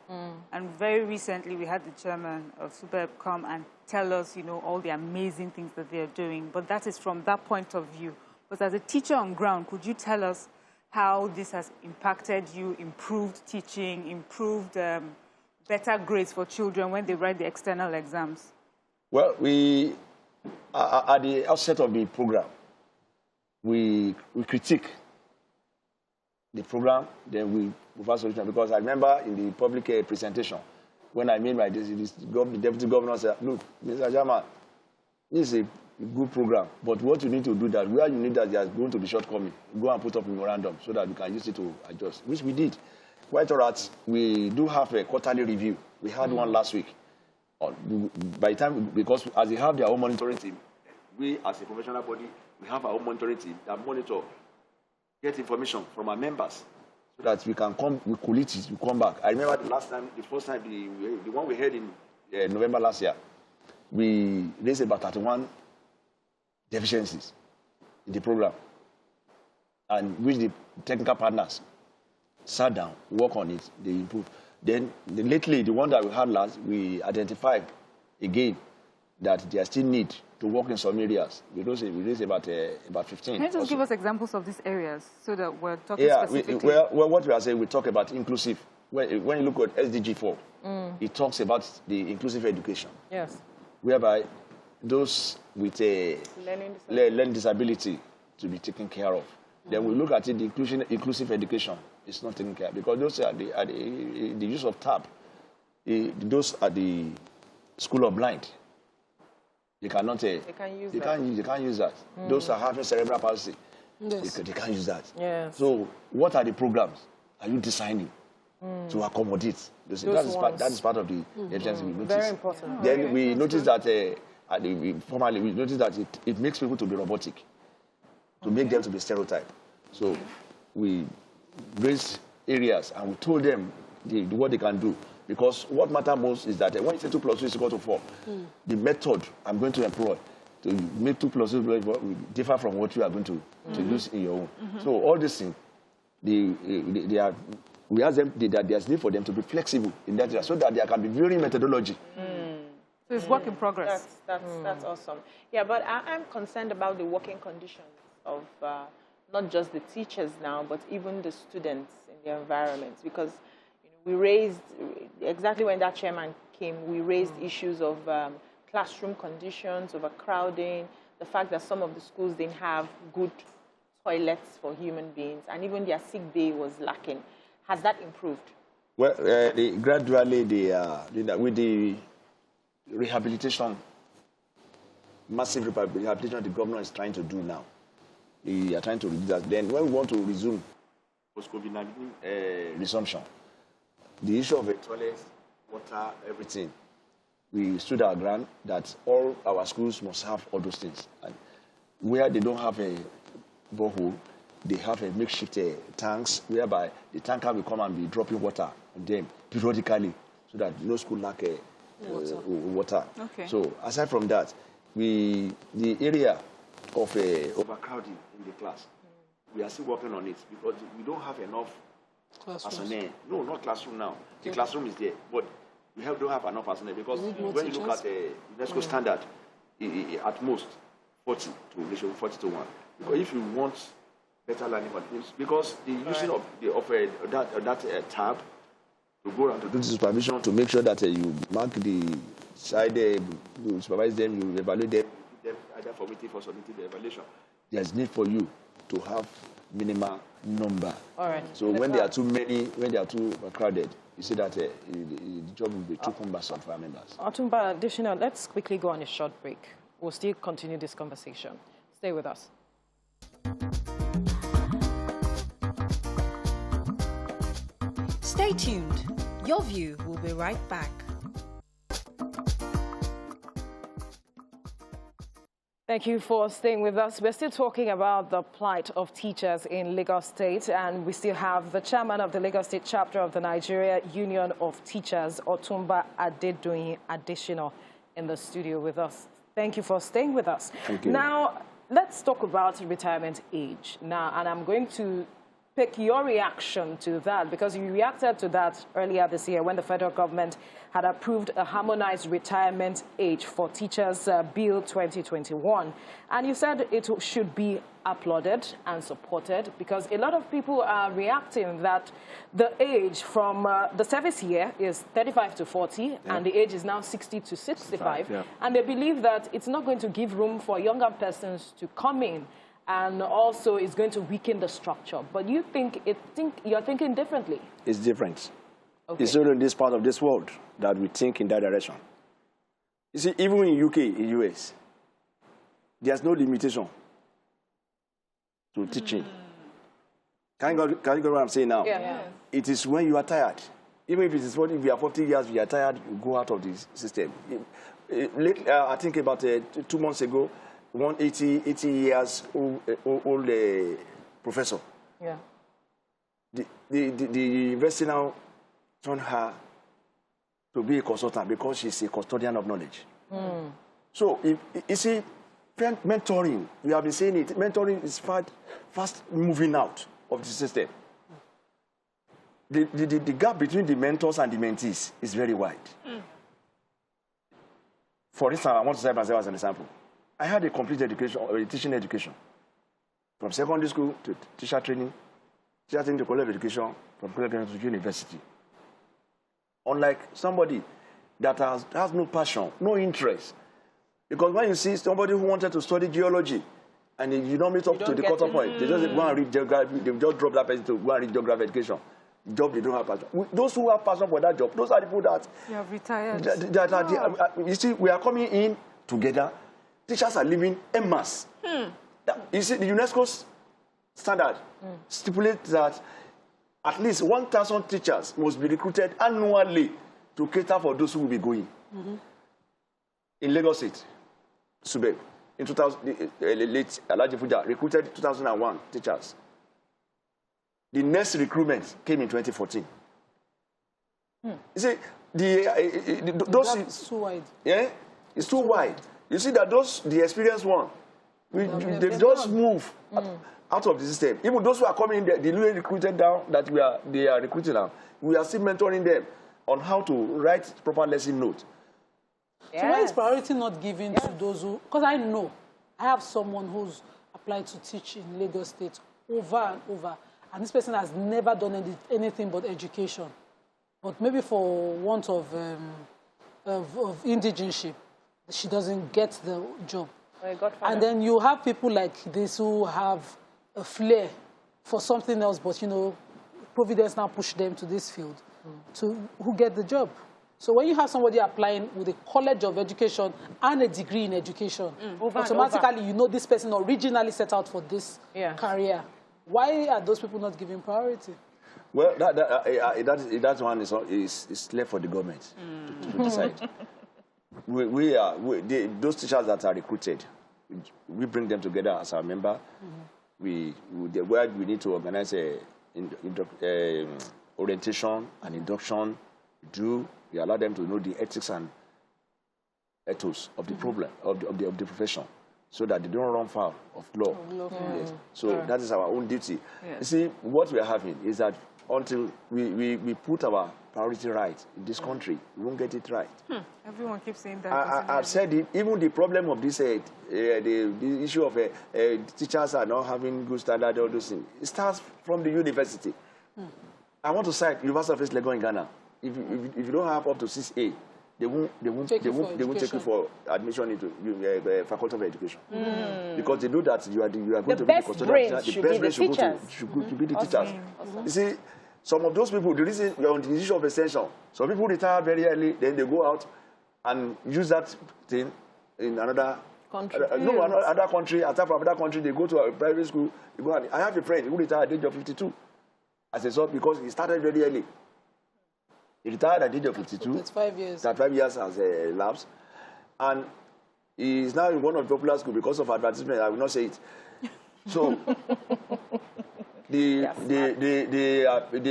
S2: And very recently, we had the chairman of SUBEB come and tell us, all the amazing things that they're doing. But that is from that point of view. But as a teacher on ground, could you tell us how this has impacted you, improved teaching, improved better grades for children when they write the external exams?
S8: Well, at the outset of the program, we critique the program, then we provide solution. Because I remember in the public presentation, when I made my decision, the deputy governor said, look, Mr. Chairman, this is a good program, but what you need to do that, where you need that there's going to be shortcoming, go and put up a memorandum so that we can use it to adjust, which we did. Quite all right, we do have a quarterly review. We had one last week. By the time, because as they have their own monitoring team, we as a professional body, we have our own monitoring team that monitor, get information from our members so that we can come, we collect it, we come back. I remember the first time, the one we had in November last year, we raised about 31 deficiencies in the program, and which the technical partners sat down, work on it, they improved. Then lately, the one that we had last, we identified again that there still need to work in some areas. We raised about 15.
S2: Can you just give us examples of these areas so that we're talking specifically?
S8: Well, what we are saying, we talk about inclusive. When you look at SDG 4, it talks about the inclusive education. Yes. Whereby those with a learning disability to be taken care of. Then we look at it, the inclusive education is not taken care of because those are the use of TAP. Those are the school of blind. They cannot. They can't use that. Those are having cerebral palsy. Yes. They can't use that. Yes. So what are the programs are you designing to accommodate? That is part of the agency we noticed. Very important. Then we noticed that formally we noticed that it makes people to be robotic, to make them to be stereotyped. So we raised areas and we told them what they can do. Because what matters most is that when you say 2 + 2 = 4, the method I'm going to employ to make 2 plus 2 will differ from what you are going to use in your own. So all these things, they are, we ask them that there's need for them to be flexible in that area so that there can be varying methodology.
S1: So it's work in progress.
S4: That's awesome. Yeah, but I'm concerned about the working conditions of not just the teachers now, but even the students in their environments. Because we raised, exactly when that chairman came, we raised issues of classroom conditions, overcrowding, the fact that some of the schools didn't have good toilets for human beings, and even their sick bay was lacking. Has that improved?
S8: Well, gradually, with the rehabilitation, massive rehabilitation the government is trying to do now. They are trying to reduce that. Then when we want to resume post-COVID-19 resumption, the issue of the toilets, water, everything, we stood our ground that all our schools must have all those things. And where they don't have a borehole, they have a makeshift tanks whereby the tanker will come and be dropping water on them periodically so that no school lack water.
S2: Okay.
S8: So aside from that, the area of overcrowding in the class, we are still working on it because we don't have enough personnel. No, not classroom now. The classroom is there, but we don't have enough personnel because when you look at the UNESCO standard, at most 40 to 1. Because if you want better learning for teams, because the using of that tab to go around to do the supervision to make sure that you mark the side, you supervise them, you evaluate them, give them either formative or summative evaluation. There's need for you to have minimal number.
S1: All right.
S8: So when there are too many, when they are too crowded, you see that the job will be too cumbersome for our members.
S1: Otumba, additional, let's quickly go on a short break. We'll still continue this conversation. Stay with us.
S5: Stay tuned. Your View will be right back.
S1: Thank you for staying with us. We're still talking about the plight of teachers in Lagos State, and we still have the chairman of the Lagos State chapter of the Nigeria Union of Teachers, Otumba Adedoyin Adesina, in the studio with us. Thank you for staying with us.
S8: Thank you.
S1: Now, let's talk about retirement age now, and I'm going to pick your reaction to that because you reacted to that earlier this year when the federal government had approved a harmonized retirement age for teachers bill 2021, and you said it should be applauded and supported because a lot of people are reacting that the age from the service year is 35 to 40 and the age is now 60 to 65, and they believe that it's not going to give room for younger persons to come in, and also it's going to weaken the structure. But you you're thinking differently.
S8: It's different.
S1: Okay.
S8: It's only in this part of this world that we think in that direction. You see, even in UK, in US, there's no limitation to teaching. Can you get what I'm saying now?
S1: Yeah.
S8: It is when you are tired. Even if it is if you are 40 years, you are tired, you go out of this system. I think about 2 months ago, one 80 years old professor.
S1: Yeah.
S8: The university now turned her to be a consultant because she's a custodian of knowledge. So, you see, mentoring, we have been saying it, mentoring is fast moving out of the system. The gap between the mentors and the mentees is very wide. For instance, I want to cite myself as an example. I had a complete education, or a teaching education, from secondary school to teacher training to college of education, from college of education to university. Unlike somebody that has no passion, no interest. Because when you see somebody who wanted to study geology, and you don't meet up to the cutoff point, they just go and read geography, they just drop that person to go and read geography education. Job they don't have passion. Those who have passion for that job, those are the people that...
S2: You have retired.
S8: You see, we are coming in together. Teachers are living en masse. You see, the UNESCO standard stipulates that at least 1,000 teachers must be recruited annually to cater for those who will be going. In Lagos State, Subeb, in 2000, late Alhaji Fuja recruited 2001 teachers. The next recruitment came in 2014. You see, those...
S3: That's too wide.
S8: Yeah? It's too wide. you see that the experienced one, they just move out of the system. Even those who are coming in there, the newly recruited down that they are recruiting now, we are still mentoring them on how to write proper lesson notes.
S3: Yes. So why is priority not given to those who, because I know, I have someone who's applied to teach in Lagos State over and over, and this person has never done anything but education. But maybe for want of indigenship, she doesn't get the job. And then you have people like this who have a flair for something else, but, you know, Providence now push them to this field who get the job. So when you have somebody applying with a college of education and a degree in education, automatically you know this person originally set out for this career. Why are those people not given priority?
S8: Well, that one is left for the government to decide. Those teachers that are recruited, we bring them together as our member. We need to organize orientation and induction. We allow them to know the ethics and ethos of the problem of the profession, so that they don't run foul of law. Yes. So that is our own duty. You see, what we are having is that until we put our priority right in this country, we won't get it right.
S2: Everyone keeps saying that.
S8: I've said it. Even the problem of this, the issue of teachers are not having good standard, all those things, it starts from the university. I want to cite University of East Legon in Ghana. If you don't have up to 6A, they won't take you for admission into Faculty of Education, because they know that you are going to be the custodian. The best brains should be the teachers. You see, some of those people, the reason we are on the issue of extension, some people retire very early, then they go out and use that thing in another country. Another country. After from another country, they go to a private school. They go and, I have a friend who retired at the age of 52, as a result, because he started very early. He retired at the age of 52.
S3: That's 5 years.
S8: That 5 years has elapsed. And he is now in one of the popular schools because of advertisement. I will not say it. So, they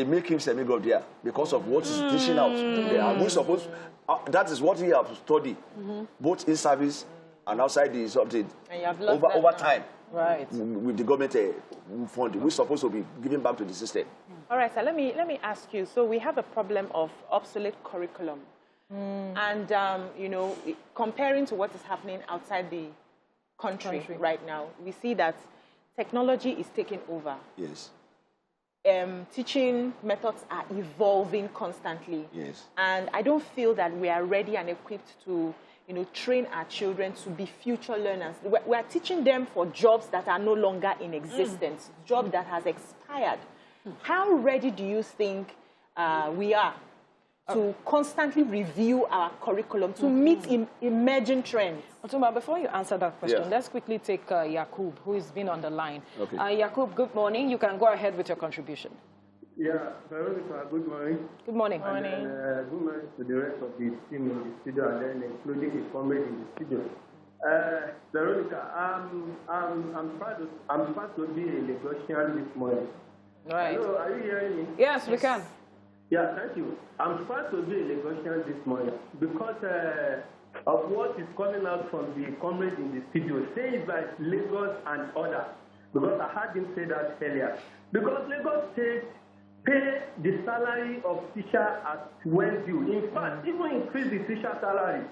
S8: make him semi-god there because of what he's teaching out. That is what he has studied, both in service and outside the something over time.
S1: Right.
S8: With the government funding, we're supposed to be giving back to the system.
S4: All right, so let me ask you. So we have a problem of obsolete curriculum, and you know, comparing to what is happening outside the country right now, we see that technology is taking over.
S8: Yes.
S4: Teaching methods are evolving constantly.
S8: Yes.
S4: And I don't feel that we are ready and equipped to, you know, train our children to be future learners. We're teaching them for jobs that are no longer in existence, jobs that has expired. How ready do you think we are to constantly review our curriculum to meet emerging trends?
S1: Otumba, before you answer that question, let's quickly take Yakub, who has been on the line. Okay. Yakub, good morning. You can go ahead with your contribution.
S9: Yeah, Veronica, good morning.
S1: Good morning.
S9: And, good morning to the rest of the team in the studio, and then including the comrade in the studio. Veronica, I'm proud to be a Lagosian this morning.
S1: Right.
S9: Hello, are you hearing me?
S1: Yes, we can.
S9: Yeah, thank you. I'm proud to be a Lagosian this morning because of what is coming out from the comrade in the studio, saying that Lagos and others, because I heard him say that earlier. Because Lagos State pay the salary of teacher at well due. In fact, even increase the teacher salary.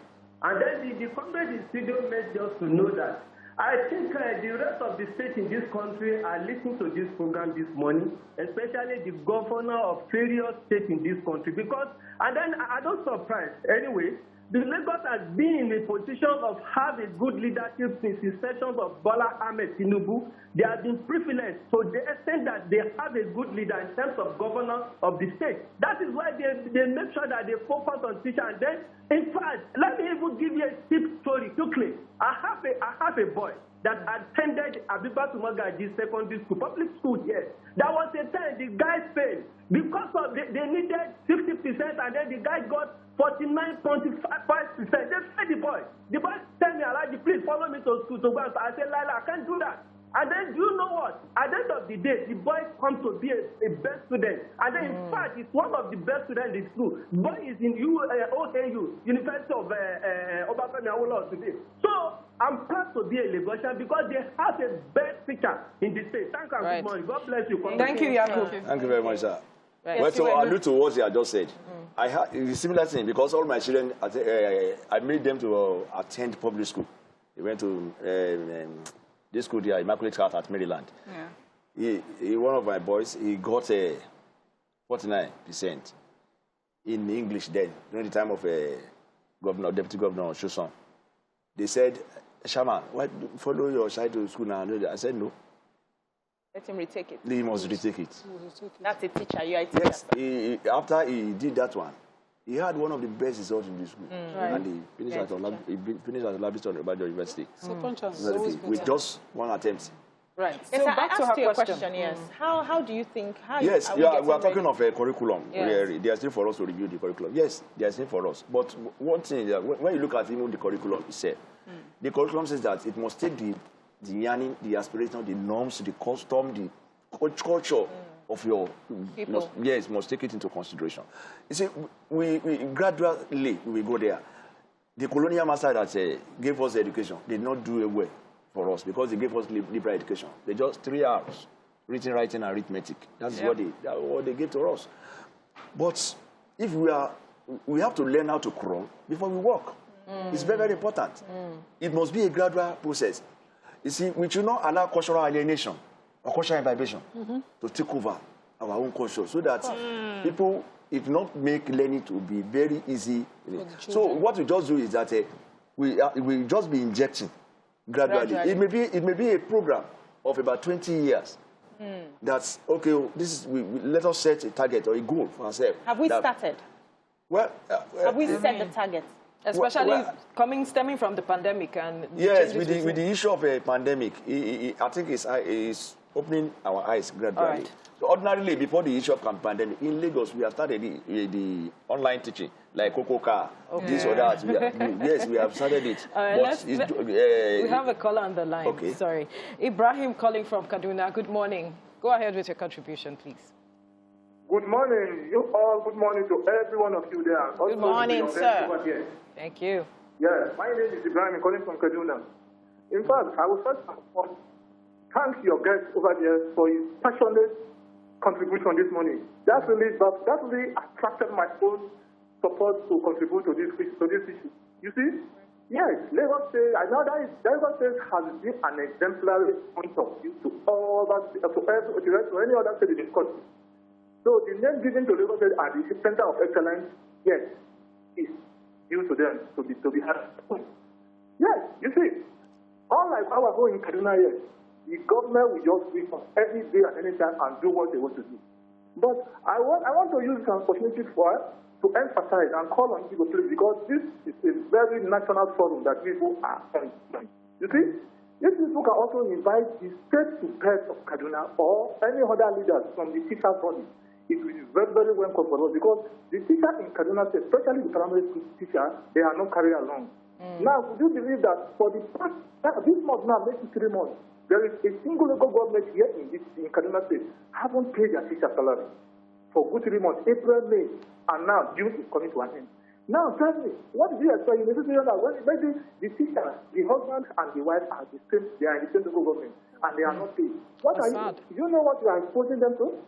S9: And then the comrade in the studio made us to know that. I think the rest of the states in this country are listening to this program this morning, especially the governor of various states in this country. Because, and then I don't surprise. Anyway, the Lagos has been in a position of having good leadership since the sessions of Bola Ahmed Tinubu. They have been privileged to the extent that they have a good leader in terms of governor of the state. That is why they make sure that they focus on teacher. And then, in fact, let me even give you a quick story quickly. I have a boy that attended Abibatu Magaji Secondary School, public school here. There was a time the guy failed because of they needed 50%, and then the guy got 49.5%. They fed the boy. The boy tell me, Alaji, please follow me to school to go. I said, Lila, I can't do that. And then, do you know what? At the end of the day, the boy comes to be a best student. And then, in fact, he's one of the best students in school. The boy is in OAU, University of Obafemi Awolowo today. So, I'm proud to be a Lagosian because they have a best teacher in the state. Thank you, good morning. God bless you.
S1: Thank you, Yaku.
S8: Thank you very much, sir.
S1: Right.
S8: Well, so I allude to what you just said. I had a similar thing because all my children, I made them to attend public school. They went to this school there, Immaculate Heart at Maryland. Yeah. One of my boys, he got 49% in English then, during the time of Deputy Governor Shoson. They said, Shaman, why follow your child to school now? I said, no.
S4: Let him retake it.
S8: He must retake it.
S4: That's a teacher. You are a teacher.
S8: Yes. After he did that one, he had one of the best results in the school. And he finished at Labis University.
S3: Second chance is always better.
S8: With just one attempt.
S1: Right.
S4: Yes,
S1: So
S4: I
S1: back to
S4: asked you
S1: her
S4: a question. Yes. How do you think?
S8: Yes, we are talking of a curriculum.
S1: Yes.
S8: They are still for us to review the curriculum. Yes, they are still for us. But one thing, when you look at even the curriculum itself, the curriculum says that it must take the yearning, the aspiration, the norms, the custom, the culture of your people. Must take it into consideration. You see, we gradually we go there. The colonial master that gave us the education did not do it well for us because they gave us liberal education. They just 3 hours, reading, writing, and arithmetic. That's what they gave to us. But if we have to learn how to crawl before we walk. It's very, very important. It must be a gradual process. You see, we should not allow cultural alienation or cultural vibration to take over our own culture so that people, if not make learning to be very easy. So what we just do is that we just be injecting gradually. It may be a program of about 20 years. That's, okay, let us set a target or a goal for ourselves.
S4: Have we started?
S8: Well,
S4: have we set the target?
S1: Especially stemming from the pandemic and
S8: yes, with the issue of a pandemic, I think it's opening our eyes gradually. Right. So ordinarily, before the issue of pandemic, in Lagos, we have started the online teaching, like Kokoka, this or that. Yes, we have started it.
S1: We have a caller on the line.
S8: Okay.
S1: Sorry. Ibrahim calling from Kaduna. Good morning. Go ahead with your contribution, please.
S10: Good morning, you all. Good morning to every one of you there.
S4: Good morning, sir.
S1: Thank you.
S10: Yeah, my name is Ibrahim, calling from Kaduna. In fact, I will first and foremost thank your guest over there for his passionate contribution this morning. That really attracted my own support to contribute to this issue. You see? Yes, Lagos State, I know that Lagos State has been an exemplary point of view to all that, to any other state in this country. So the name given to Lagos State as the Center of Excellence, yes, is due to them to be had. Yes, you see, unlike our home in Kaduna, yes, the government will just wake up every day and any time and do what they want to do. But I want to use this opportunity to emphasize and call on people, please, because this is a very national forum that people are on. You see, these people can also invite the state to head of Kaduna or any other leaders from the teacher body. It will be very, very welcome for us because the teachers in Kaduna, especially the primary school teachers, they are not carried along. Now, would you believe that for the past, this month now, maybe 3 months, there is a single local government here in Kaduna State haven't paid their teacher salary for good 3 months, April, May, and now June is coming to an end. Now, tell me, what do you expect? You need to say that when maybe the teacher, the husband, and the wife are the same, they are in the same local government, and they are not paid. What are you know what you are exposing them to?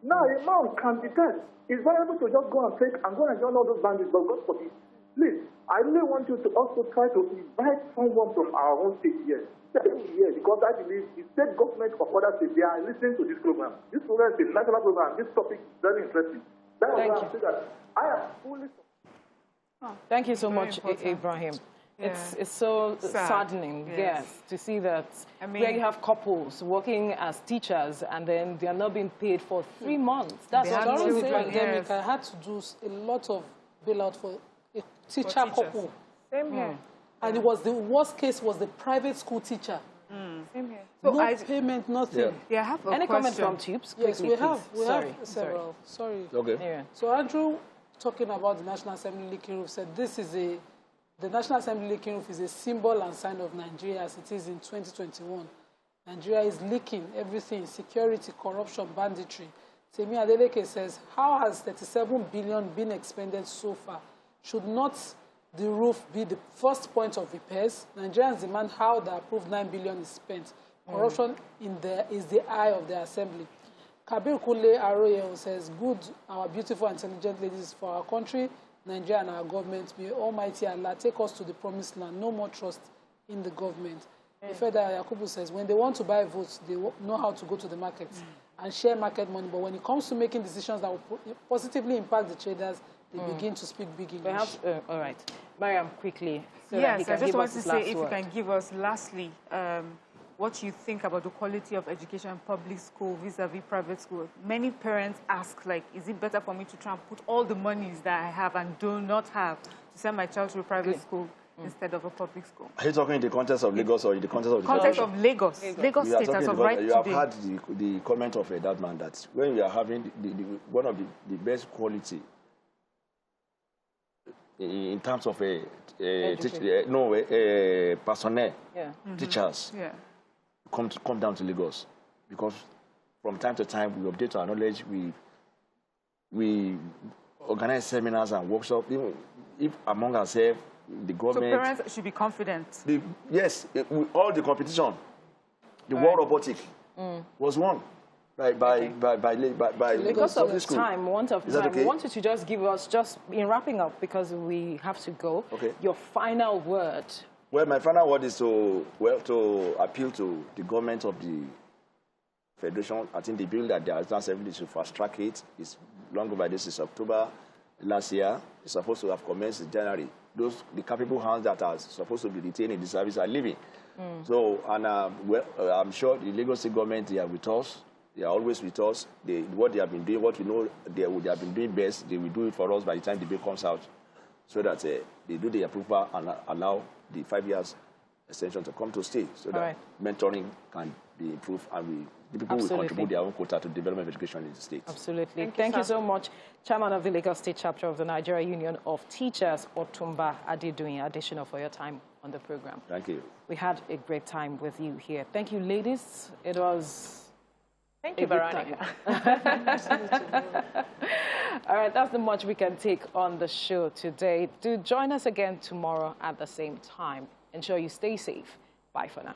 S10: Now, a man can detect. He's very able to just go and take and go and join all those bandits, but God forbid. Please, I really want you to also try to invite someone from our own state here. Because I believe the state government of other states, they are listening to this program. This program is a national program. This topic is very interesting. That was why I say that I am fully supportive.
S1: Thank you so much, Ibrahim. Yeah. It's so saddening, yes, to see that where you have couples working as teachers and then they are not being paid for 3 months. That's what I'm saying.
S3: During the pandemic, I had to do a lot of bailout for a teacher couple.
S2: Same here.
S3: And it was the worst case was the private school teacher.
S2: Same here.
S3: So no payment, nothing.
S2: Yeah, I have a
S1: Any
S2: question.
S1: comment from Tubes?
S3: Yes, we have
S1: several.
S3: Sorry.
S8: Okay.
S1: Yeah.
S3: So Andrew, talking about the National Assembly leaking roof, said the National Assembly leaking roof is a symbol and sign of Nigeria as it is in 2021. Nigeria is leaking everything, security, corruption, banditry. Semi Adeleke says, how has 37 billion been expended so far? Should not the roof be the first point of repairs? Nigerians demand how the approved 9 billion is spent. Corruption is the eye of the assembly. Kabir Kunle Aroye says, good, our beautiful and intelligent ladies, for our country, Nigeria and our government, may Almighty Allah take us to the promised land. No more trust in the government. Ifeda Yakubu says, when they want to buy votes, they know how to go to the market and share market money. But when it comes to making decisions that will positively impact the traders, they begin to speak big English.
S1: Perhaps, all right. Mariam, quickly. So
S2: yes, I just want to say, if
S1: word.
S2: you can give us, lastly, what you think about the quality of education in public school vis-a-vis private school. Many parents ask, like, is it better for me to try and put all the monies that I have and do not have to send my child to a private school instead of a public school?
S8: Are you talking in the context of Lagos or in the context of the
S2: context of Lagos? Lagos State as of right today.
S8: You have heard the comment of that man that when you are having one of the best quality in terms of personnel, teachers, come down to Lagos, because from time to time we update our knowledge, we organize seminars and workshops, even if among ourselves, the government.
S2: So parents should be confident.
S8: Yes, all the competition, the World Robotic was won by
S1: because of the time, we wanted to just give us, just in wrapping up, because we have to go, your final word.
S8: Well, my final word is to appeal to the government of the Federation. I think the bill that they are assembly to fast track it is long over. This is October last year. It's supposed to have commenced in January. The capable hands that are supposed to be retained in the service are leaving. So, and I'm sure the Lagos State government, they are with us. They are always with us. What they have been doing, what we know they have been doing best, they will do it for us by the time the bill comes out, so that they do the approval and allow the 5 years extension to come to stay, so that mentoring can be improved and the people will contribute their own quota to development of education in the state.
S1: Absolutely. Thank you so much, Chairman of the Lagos State Chapter of the Nigeria Union of Teachers, Otumba Adedoyin Adesina, for your time on the program.
S8: Thank you.
S1: We had a great time with you here. Thank you, ladies. It was...
S4: Thank you, Veronica.
S1: All right, that's the much we can take on the show today. Do join us again tomorrow at the same time. Ensure you stay safe. Bye for now.